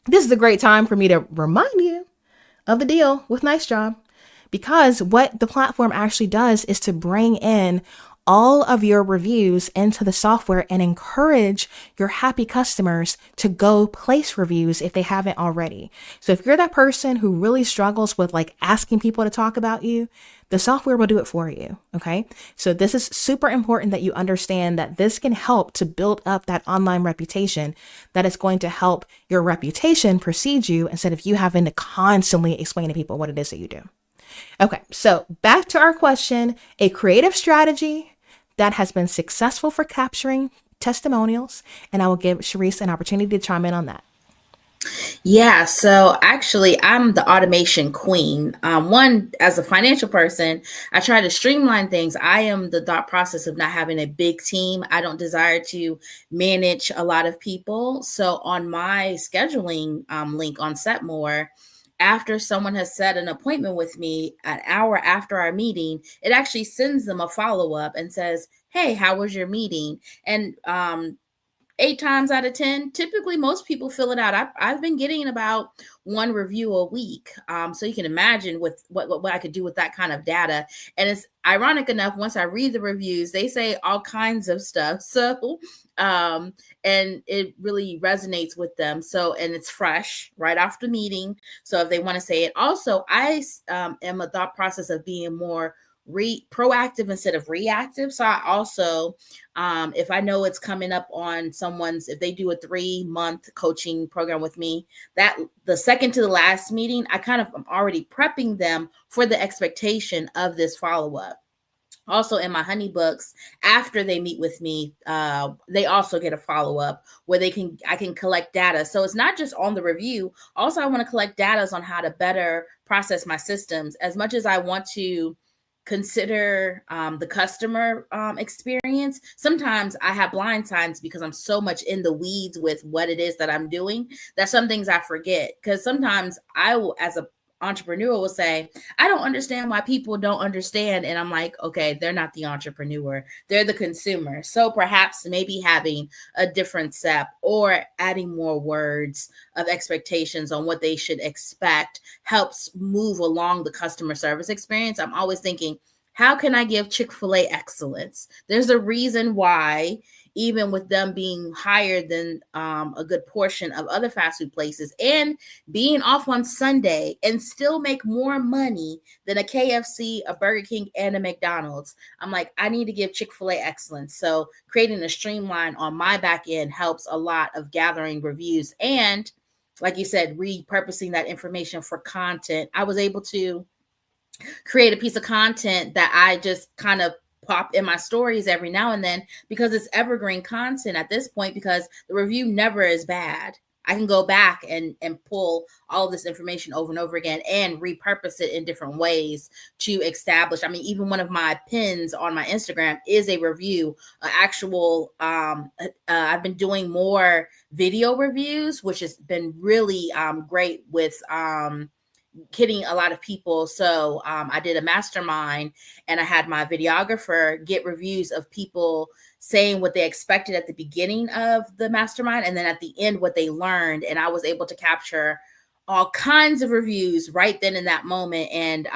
This is a great time for me to remind you of the deal with Nice Job, because what the platform actually does is to bring in all of your reviews into the software and encourage your happy customers to go place reviews if they haven't already. So if you're that person who really struggles with asking people to talk about you, the software will do it for you. Okay. So this is super important that you understand that this can help to build up that online reputation, that is going to help your reputation precede you instead of you having to constantly explain to people what it is that you do. Okay. So back to our question, a creative strategy that has been successful for capturing testimonials. And I will give Charese an opportunity to chime in on that. Yeah, so actually, I'm the automation queen. One, as a financial person, I try to streamline things. I am the thought process of not having a big team. I don't desire to manage a lot of people. So on my scheduling link on Setmore, after someone has set an appointment with me, an hour after our meeting, it actually sends them a follow-up and says, hey, how was your meeting? And 8 times out of 10, typically most people fill it out. I've been getting about 1 review a week. So you can imagine with what I could do with that kind of data. And it's ironic enough, once I read the reviews, they say all kinds of stuff. So, and it really resonates with them. So, and it's fresh right off the meeting. So if they want to say it, also, I am a thought process of being more proactive instead of reactive. So I also, if I know it's coming up on if they do a 3-month coaching program with me, that the second to the last meeting, I kind of am already prepping them for the expectation of this follow-up. Also in my honey books, after they meet with me, they also get a follow-up where I can collect data. So it's not just on the review. Also, I want to collect data on how to better process my systems. As much as I want to consider the customer experience, sometimes I have blind signs because I'm so much in the weeds with what it is that I'm doing that some things I forget. Because sometimes I will, as a entrepreneur, will say, I don't understand why people don't understand. And I'm like, okay, they're not the entrepreneur, they're the consumer. So perhaps maybe having a different step or adding more words of expectations on what they should expect helps move along the customer service experience. I'm always thinking, how can I give Chick-fil-A excellence? There's a reason why, even with them being higher than a good portion of other fast food places and being off on Sunday, and still make more money than a KFC, a Burger King, and a McDonald's. I'm like, I need to give Chick-fil-A excellence. So creating a streamline on my back end helps a lot of gathering reviews. And like you said, repurposing that information for content. I was able to create a piece of content that I just kind of pop in my stories every now and then because it's evergreen content at this point, because the review never is bad. I can go back and pull all of this information over and over again and repurpose it in different ways to establish. I mean, even one of my pins on my Instagram is a review, actual. I've been doing more video reviews, which has been really great with hitting a lot of people. So I did a mastermind and I had my videographer get reviews of people saying what they expected at the beginning of the mastermind and then at the end what they learned. And I was able to capture all kinds of reviews right then in that moment. And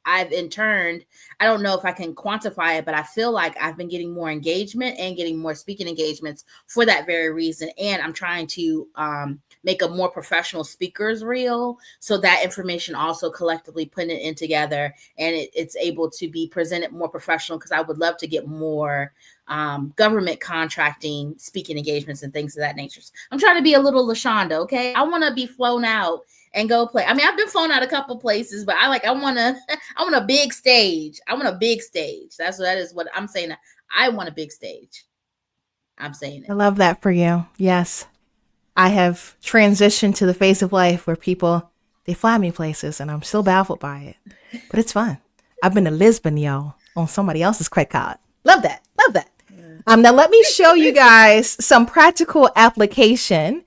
I've in turn, I don't know if I can quantify it, but I feel like I've been getting more engagement and getting more speaking engagements for that very reason. And I'm trying to make a more professional speakers reel, so that information also collectively putting it in together and it's able to be presented more professional, because I would love to get more government contracting, speaking engagements and things of that nature. I'm trying to be a little LaShonda, okay? I want to be flown out and go play. I mean, I've been flown out a couple places, but I want a big stage. I want a big stage. That is what I'm saying. I want a big stage. I'm saying it. I love that for you. Yes. I have transitioned to the phase of life where people, they fly me places and I'm still baffled by it, but it's fun. I've been to Lisbon, y'all, on somebody else's credit card. Love that. Love that. Now let me show you guys some practical application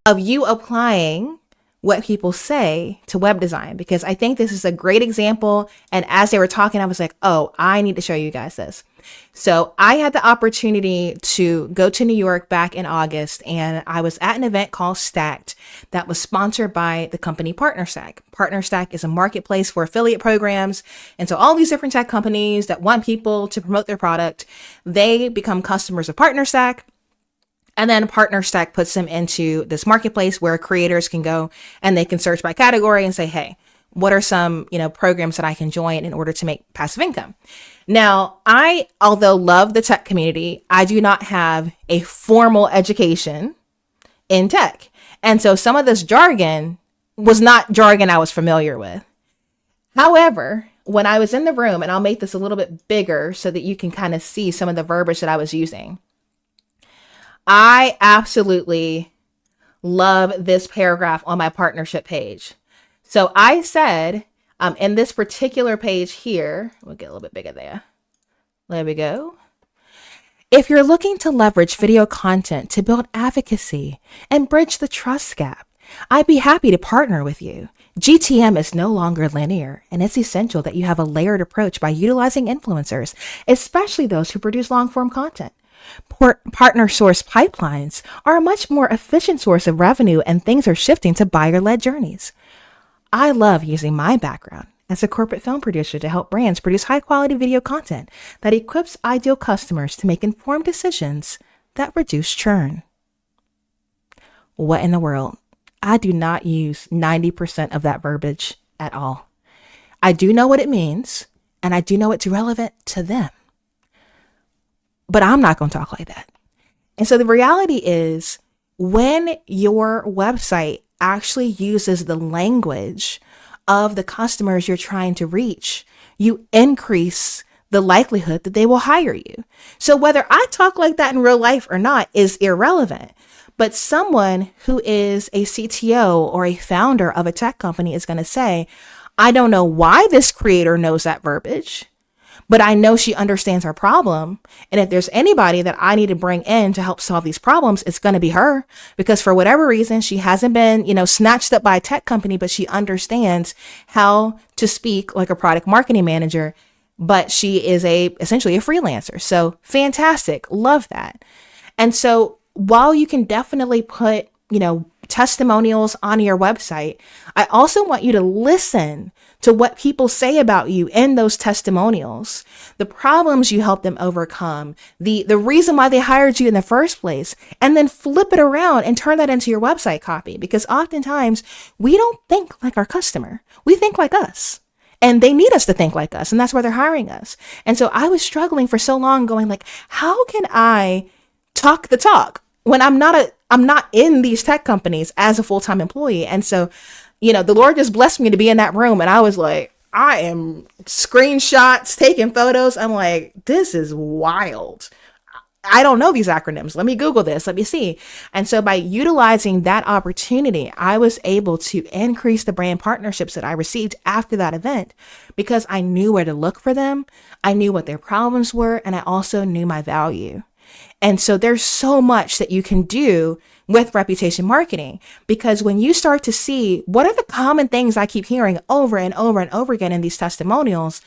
of you applying what people say to web design, because I think this is a great example. And as they were talking, I was like, oh, I need to show you guys this. So I had the opportunity to go to New York back in August, and I was at an event called Stacked that was sponsored by the company PartnerStack. PartnerStack is a marketplace for affiliate programs. And so all these different tech companies that want people to promote their product, they become customers of PartnerStack. And then PartnerStack puts them into this marketplace where creators can go and they can search by category and say, hey, what are some, programs that I can join in order to make passive income? Now, I, although love the tech community, I do not have a formal education in tech. And so some of this jargon was not jargon I was familiar with. However, when I was in the room, and I'll make this a little bit bigger so that you can kind of see some of the verbiage that I was using, I absolutely love this paragraph on my partnership page. So I said, in this particular page here, we'll get a little bit bigger there. There we go. If you're looking to leverage video content to build advocacy and bridge the trust gap, I'd be happy to partner with you. GTM is no longer linear, and it's essential that you have a layered approach by utilizing influencers, especially those who produce long-form content. Partner source pipelines are a much more efficient source of revenue, and things are shifting to buyer-led journeys. I love using my background as a corporate film producer to help brands produce high-quality video content that equips ideal customers to make informed decisions that reduce churn. What in the world? I do not use 90% of that verbiage at all. I do know what it means, and I do know it's relevant to them. But I'm not going to talk like that. And so the reality is, when your website actually uses the language of the customers you're trying to reach, you increase the likelihood that they will hire you. So whether I talk like that in real life or not is irrelevant. But someone who is a CTO or a founder of a tech company is going to say, I don't know why this creator knows that verbiage, but I know she understands our problem. And if there's anybody that I need to bring in to help solve these problems, it's going to be her, because for whatever reason, she hasn't been, snatched up by a tech company, but she understands how to speak like a product marketing manager, but she is essentially a freelancer. So fantastic. Love that. And so while you can definitely put, testimonials on your website, I also want you to listen to what people say about you in those testimonials, the problems you help them overcome, the reason why they hired you in the first place, and then flip it around and turn that into your website copy. Because oftentimes we don't think like our customer. We think like us. And they need us to think like us. And that's why they're hiring us. And so I was struggling for so long going like, how can I talk the talk when I'm not in these tech companies as a full-time employee? And so, the Lord just blessed me to be in that room. And I was like, I am screenshots, taking photos. I'm like, this is wild. I don't know these acronyms. Let me Google this. Let me see. And so by utilizing that opportunity, I was able to increase the brand partnerships that I received after that event, because I knew where to look for them. I knew what their problems were. And I also knew my value. And so there's so much that you can do with reputation marketing, because when you start to see what are the common things I keep hearing over and over and over again in these testimonials,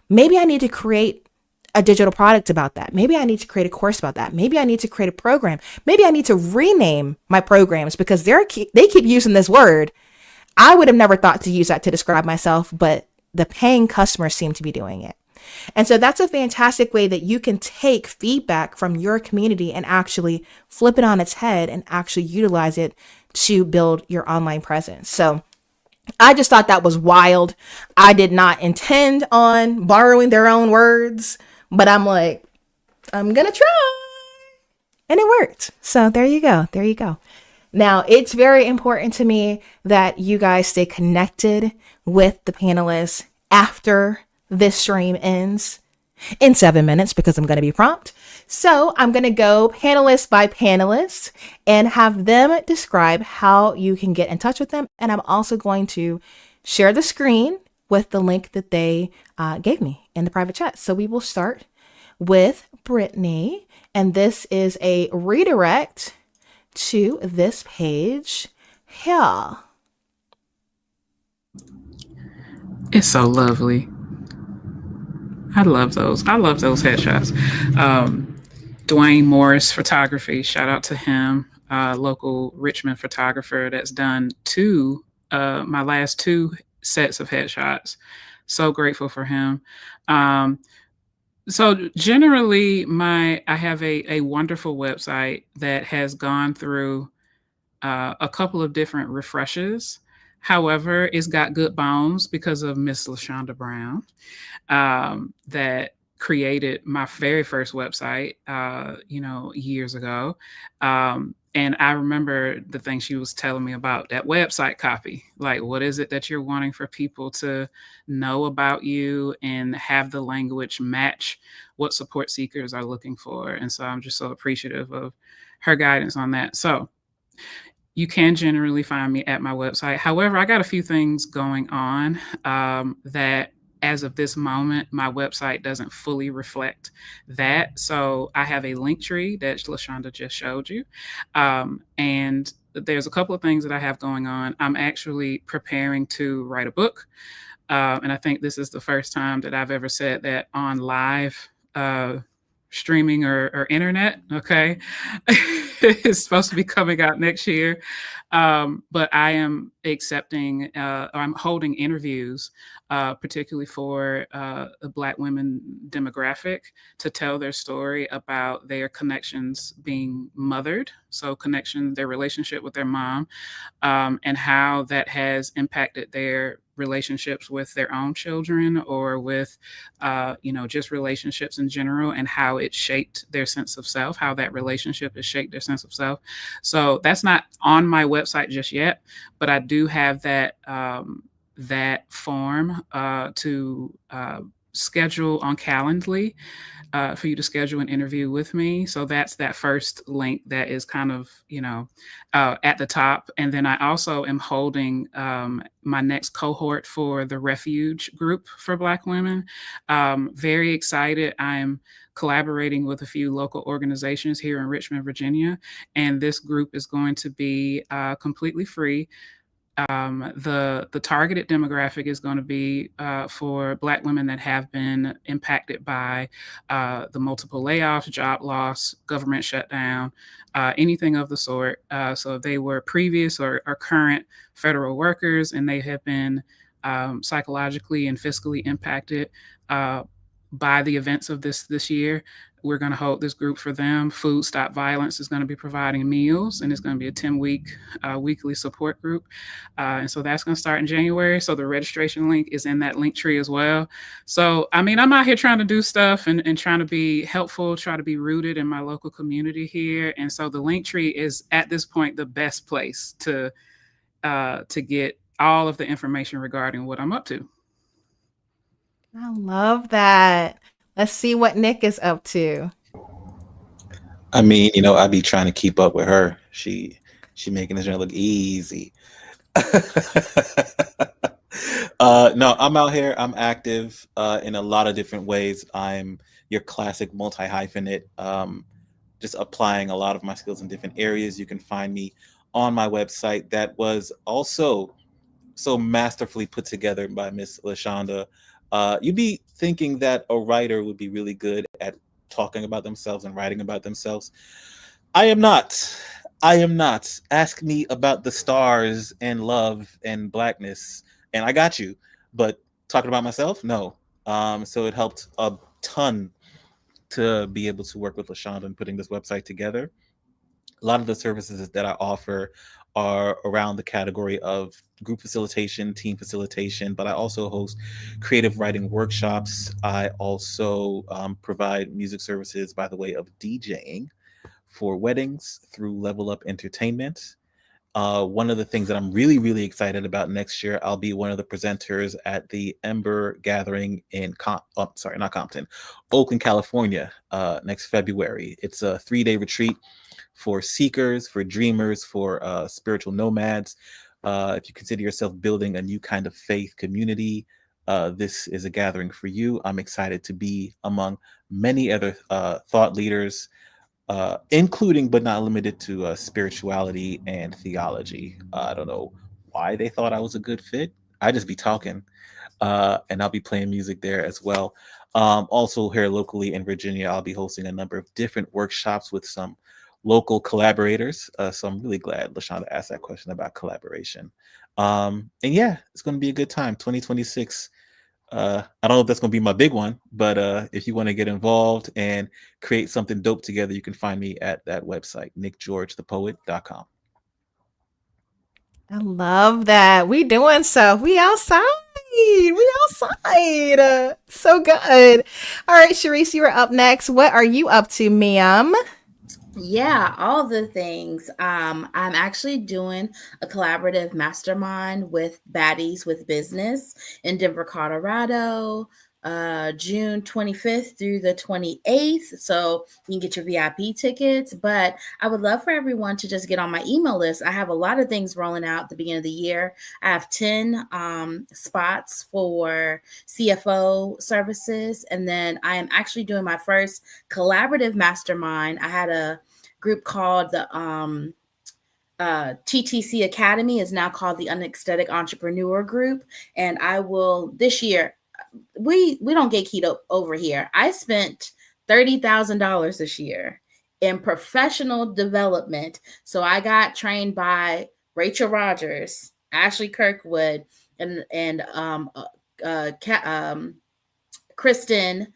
maybe I need to create a digital product about that. Maybe I need to create a course about that. Maybe I need to create a program. Maybe I need to rename my programs because they keep using this word. I would have never thought to use that to describe myself, but the paying customers seem to be doing it. And so that's a fantastic way that you can take feedback from your community and actually flip it on its head and actually utilize it to build your online presence. So I just thought that was wild. I did not intend on borrowing their own words, but I'm like, I'm going to try. And it worked. So there you go. There you go. Now, it's very important to me that you guys stay connected with the panelists after this stream ends in 7 minutes, because I'm going to be prompt. So I'm going to go panelist by panelist and have them describe how you can get in touch with them. And I'm also going to share the screen with the link that they gave me in the private chat. So we will start with Brittney, and this is a redirect to this page here. It's so lovely. I love those headshots. Dwayne Morris Photography, shout out to him, local Richmond photographer that's done my last 2 sets of headshots. So grateful for him. So generally I have a wonderful website that has gone through a couple of different refreshes. However, it's got good bones because of Miss LaShonda Brown, that created my very first website, years ago. And I remember the thing she was telling me about that website copy. Like, what is it that you're wanting for people to know about you and have the language match what support seekers are looking for? And so I'm just so appreciative of her guidance on that. So you can generally find me at my website. However, I got a few things going on that as of this moment, my website doesn't fully reflect that. So I have a link tree that LaShonda just showed you. And there's a couple of things that I have going on. I'm actually preparing to write a book. And I think this is the first time that I've ever said that on live streaming or internet. Okay. It's supposed to be coming out next year. But I am I'm holding interviews, particularly for the Black women demographic, to tell their story about their connections being mothered. So their relationship with their mom, and how that has impacted their relationships with their own children, or with, just relationships in general, and how it shaped their sense of self, how that relationship has shaped their sense of self. So that's not on my website just yet, but I do have that form to schedule on Calendly for you to schedule an interview with me. So that's that first link that is kind of, at the top. And then I also am holding my next cohort for the Refuge group for Black women. Very excited. I'm collaborating with a few local organizations here in Richmond, Virginia. And this group is going to be completely free. The targeted demographic is going to be for Black women that have been impacted by the multiple layoffs, job loss, government shutdown, anything of the sort. So if they were previous or current federal workers and they have been psychologically and fiscally impacted by the events of this year, we're going to hold this group for them. Food Stop Violence is going to be providing meals, and it's going to be a 10-week weekly support group. And so that's going to start in January. So the registration link is in that link tree as well. So, I mean, I'm out here trying to do stuff and trying to be helpful, try to be rooted in my local community here. And so the link tree is at this point the best place to get all of the information regarding what I'm up to. I love that. Let's see what Nick is up to. I mean, I be trying to keep up with her. She making this look easy. No, I'm out here. I'm active in a lot of different ways. I'm your classic multi-hyphenate, just applying a lot of my skills in different areas. You can find me on my website that was also so masterfully put together by Miss LaShonda. You'd be thinking that a writer would be really good at talking about themselves and writing about themselves. I am not. Ask me about the stars and love and Blackness, and I got you. But talking about myself, no. So it helped a ton to be able to work with LaShonda and putting this website together. A lot of the services that I offer are around the category of group facilitation, team facilitation, but I also host creative writing workshops. I also provide music services by the way of DJing for weddings through Level Up Entertainment. One of the things that I'm really, really excited about next year, I'll be one of the presenters at the Ember Gathering in Oakland, California, next February. It's a 3-day retreat for seekers, for dreamers, for spiritual nomads. If you consider yourself building a new kind of faith community, this is a gathering for you. I'm excited to be among many other thought leaders, including but not limited to spirituality and theology. I don't know why they thought I was a good fit. I just be talking, and I'll be playing music there as well. Also here locally in Virginia, I'll be hosting a number of different workshops with some local collaborators. So I'm really glad LaShonda asked that question about collaboration. And yeah, it's going to be a good time. 2026. I don't know if that's going to be my big one, but if you want to get involved and create something dope together, you can find me at that website, nickgeorgethepoet.com. I love that. We doing stuff. We outside. So good. All right, Charese, you are up next. What are you up to, ma'am? Yeah, all the things. I'm actually doing a collaborative mastermind with Baddies with Business in Denver, Colorado, June 25th through the 28th. So you can get your VIP tickets. But I would love for everyone to just get on my email list. I have a lot of things rolling out at the beginning of the year. I have 10 spots for CFO services. And then I am actually doing my first collaborative mastermind. I had a group called the TTC Academy, is now called the Unaesthetic Entrepreneur Group. And I will this year, we don't get keto over here. I spent $30,000 this year in professional development. So I got trained by Rachel Rogers, Ashley Kirkwood, and Kristen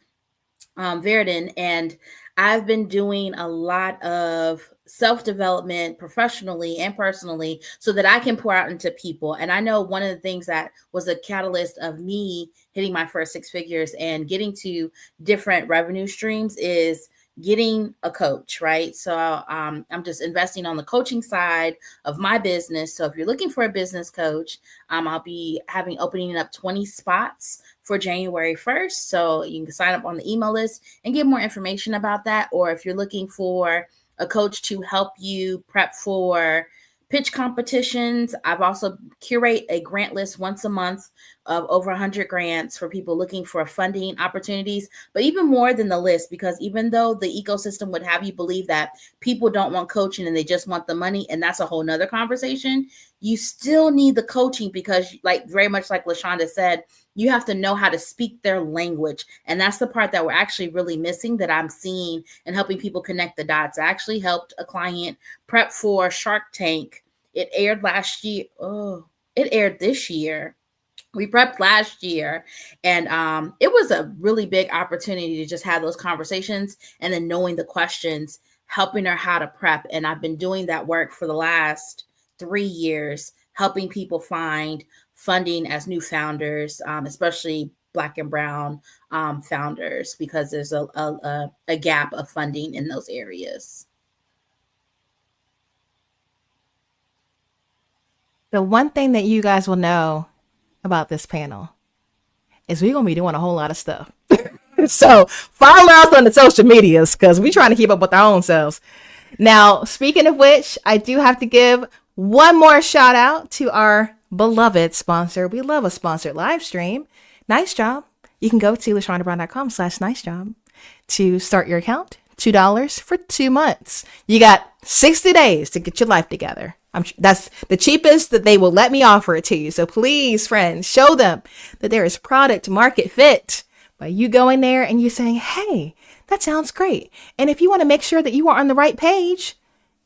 Verdon, and I've been doing a lot of self-development professionally and personally so that I can pour out into people. And I know one of the things that was a catalyst of me hitting my first 6 figures and getting to different revenue streams is getting a coach, right? So I'm just investing on the coaching side of my business. So if you're looking for a business coach, I'll be opening up 20 spots for January 1st. So you can sign up on the email list and get more information about that. Or if you're looking for a coach to help you prep for pitch competitions, I've also curate a grant list once a month of over 100 grants for people looking for funding opportunities. But even more than the list, because even though the ecosystem would have you believe that people don't want coaching and they just want the money, and that's a whole nother conversation, you still need the coaching because, like, very much like LaShonda said, you have to know how to speak their language. And that's the part that we're actually really missing, that I'm seeing and helping people connect the dots. I actually helped a client prep for Shark Tank. It aired last year. Oh, it aired this year. We prepped last year, and it was a really big opportunity to just have those conversations and then knowing the questions, helping her how to prep. And I've been doing that work for the last 3 years, helping people find funding as new founders, especially Black and Brown founders, because there's a gap of funding in those areas. The one thing that you guys will know about this panel is we're going to be doing a whole lot of stuff. So follow us on the social medias because we're trying to keep up with our own selves. Now, speaking of which, I do have to give one more shout out to our beloved sponsor. We love a sponsored live stream. Nice Job. You can go to LaShondaBrown.com/nicejob to start your account. $2 for 2 months. You got 60 days to get your life together. That's the cheapest that they will let me offer it to you. So please, friends, show them that there is product market fit by you going there and you saying, hey, that sounds great. And if you want to make sure that you are on the right page,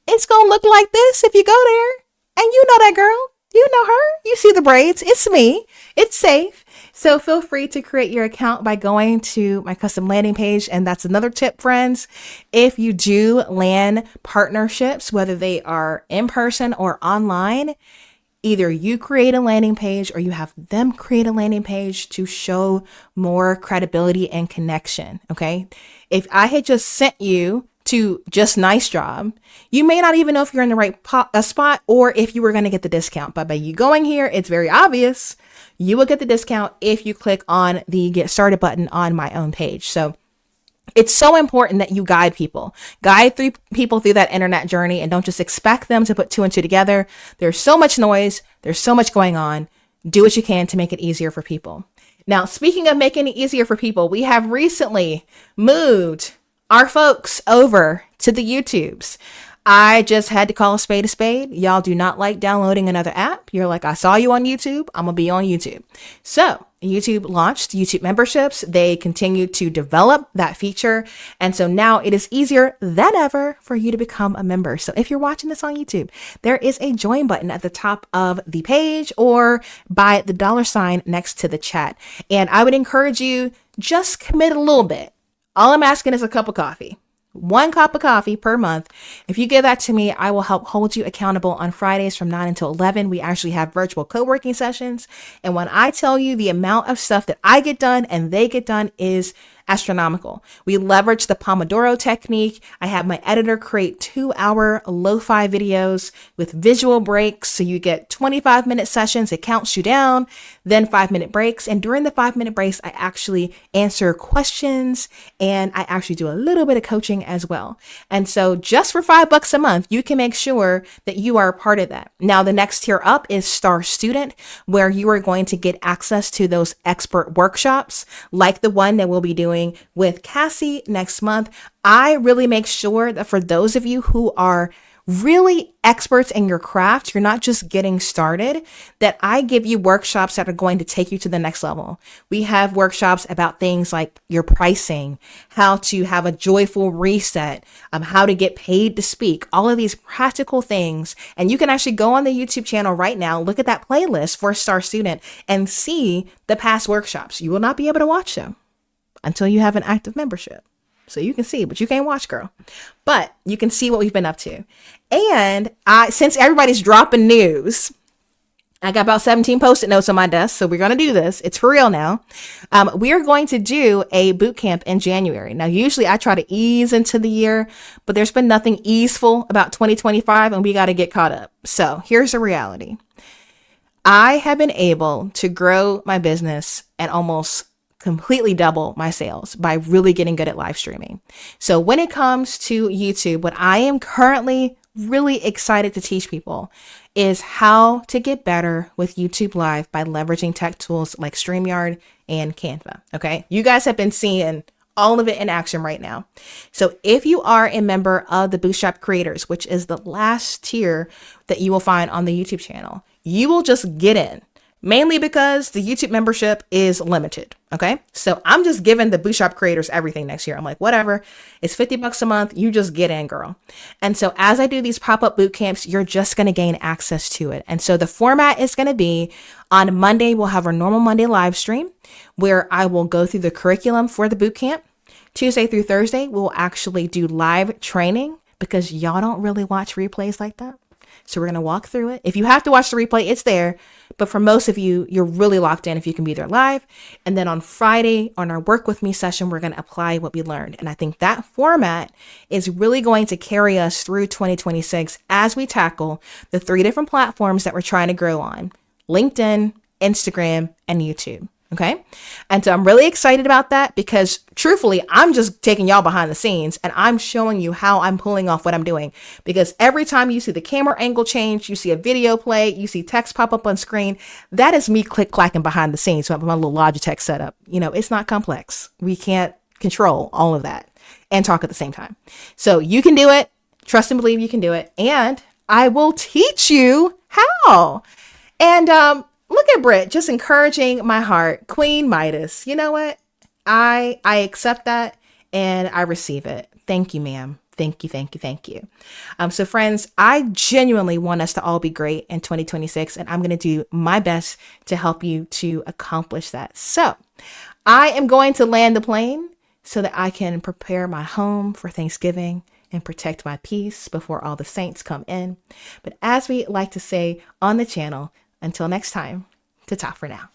it's going to look like this if you go there. And you know that girl. You know her. You see the braids. It's me. It's safe. So feel free to create your account by going to my custom landing page. And that's another tip, friends. If you do land partnerships, whether they are in person or online, either you create a landing page or you have them create a landing page to show more credibility and connection. Okay. If I had just sent you to just Nice Job, you may not even know if you're in the right spot or if you were going to get the discount. But by you going here, it's very obvious you will get the discount if you click on the Get Started button on my own page. So it's so important that you guide people through that internet journey and don't just expect them to put 2 and 2 together. There's so much noise. There's so much going on. Do what you can to make it easier for people. Now, speaking of making it easier for people, we have recently moved our folks over to the YouTubes. I just had to call a spade a spade. Y'all do not like downloading another app. You're like, I saw you on YouTube. I'm going to be on YouTube. So YouTube launched YouTube memberships. They continue to develop that feature. And so now it is easier than ever for you to become a member. So if you're watching this on YouTube, there is a join button at the top of the page or by the $sign next to the chat. And I would encourage you, just commit a little bit. All I'm asking is a cup of coffee. 1 cup of coffee per month. If you give that to me, I will help hold you accountable on Fridays from 9 until 11. We actually have virtual co-working sessions. And when I tell you the amount of stuff that I get done and they get done is astronomical. We leverage the Pomodoro technique. I have my editor create 2-hour lo-fi videos with visual breaks. So you get 25-minute sessions. It counts you down, then 5-minute breaks. And during the 5-minute breaks, I actually answer questions and I actually do a little bit of coaching as well. And so just for $5 a month, you can make sure that you are a part of that. Now, the next tier up is Star Student, where you are going to get access to those expert workshops like the one that we'll be doing with Cassie next month. I really make sure that for those of you who are really experts in your craft, you're not just getting started, that I give you workshops that are going to take you to the next level. We have workshops about things like your pricing, how to have a joyful reset, how to get paid to speak, all of these practical things. And you can actually go on the YouTube channel right now, look at that playlist for Star Student and see the past workshops. You will not be able to watch them until you have an active membership. So you can see, but you can't watch, girl. But you can see what we've been up to. And since everybody's dropping news, I got about 17 Post-it notes on my desk, so we're going to do this. It's for real now. We are going to do a boot camp in January. Now, usually I try to ease into the year, but there's been nothing easeful about 2025, and we got to get caught up. So here's the reality. I have been able to grow my business and almost completely double my sales by really getting good at live streaming. So when it comes to YouTube, what I am currently really excited to teach people is how to get better with YouTube Live by leveraging tech tools like StreamYard and Canva. Okay. You guys have been seeing all of it in action right now. So if you are a member of the Bootstrap Creators, which is the last tier that you will find on the YouTube channel, you will just get in. Mainly because the YouTube membership is limited. Okay. So I'm just giving the Bootstrap Creators everything next year. I'm like, whatever, it's $50 a month. You just get in, girl. And so as I do these pop-up boot camps, you're just going to gain access to it. And so the format is going to be on Monday, we'll have our normal Monday live stream where I will go through the curriculum for the boot camp. Tuesday through Thursday, we'll actually do live training because y'all don't really watch replays like that. So we're going to walk through it. If you have to watch the replay, it's there. But for most of you, you're really locked in if you can be there live. And then on Friday, on our Work With Me session, we're going to apply what we learned. And I think that format is really going to carry us through 2026 as we tackle the 3 different platforms that we're trying to grow on: LinkedIn, Instagram, and YouTube. Okay. And so I'm really excited about that because truthfully, I'm just taking y'all behind the scenes and I'm showing you how I'm pulling off what I'm doing. Because every time you see the camera angle change, you see a video play, you see text pop up on screen, that is me clacking behind the scenes. So I have my little Logitech setup. You know, it's not complex. We can't control all of that and talk at the same time. So you can do it. Trust and believe you can do it. And I will teach you how. And, look at Britt, just encouraging my heart. Queen Midas. You know what? I accept that and I receive it. Thank you, ma'am. Thank you, thank you, thank you. So friends, I genuinely want us to all be great in 2026, and I'm going to do my best to help you to accomplish that. So I am going to land the plane so that I can prepare my home for Thanksgiving and protect my peace before all the saints come in. But as we like to say on the channel, until next time, ta-ta for now.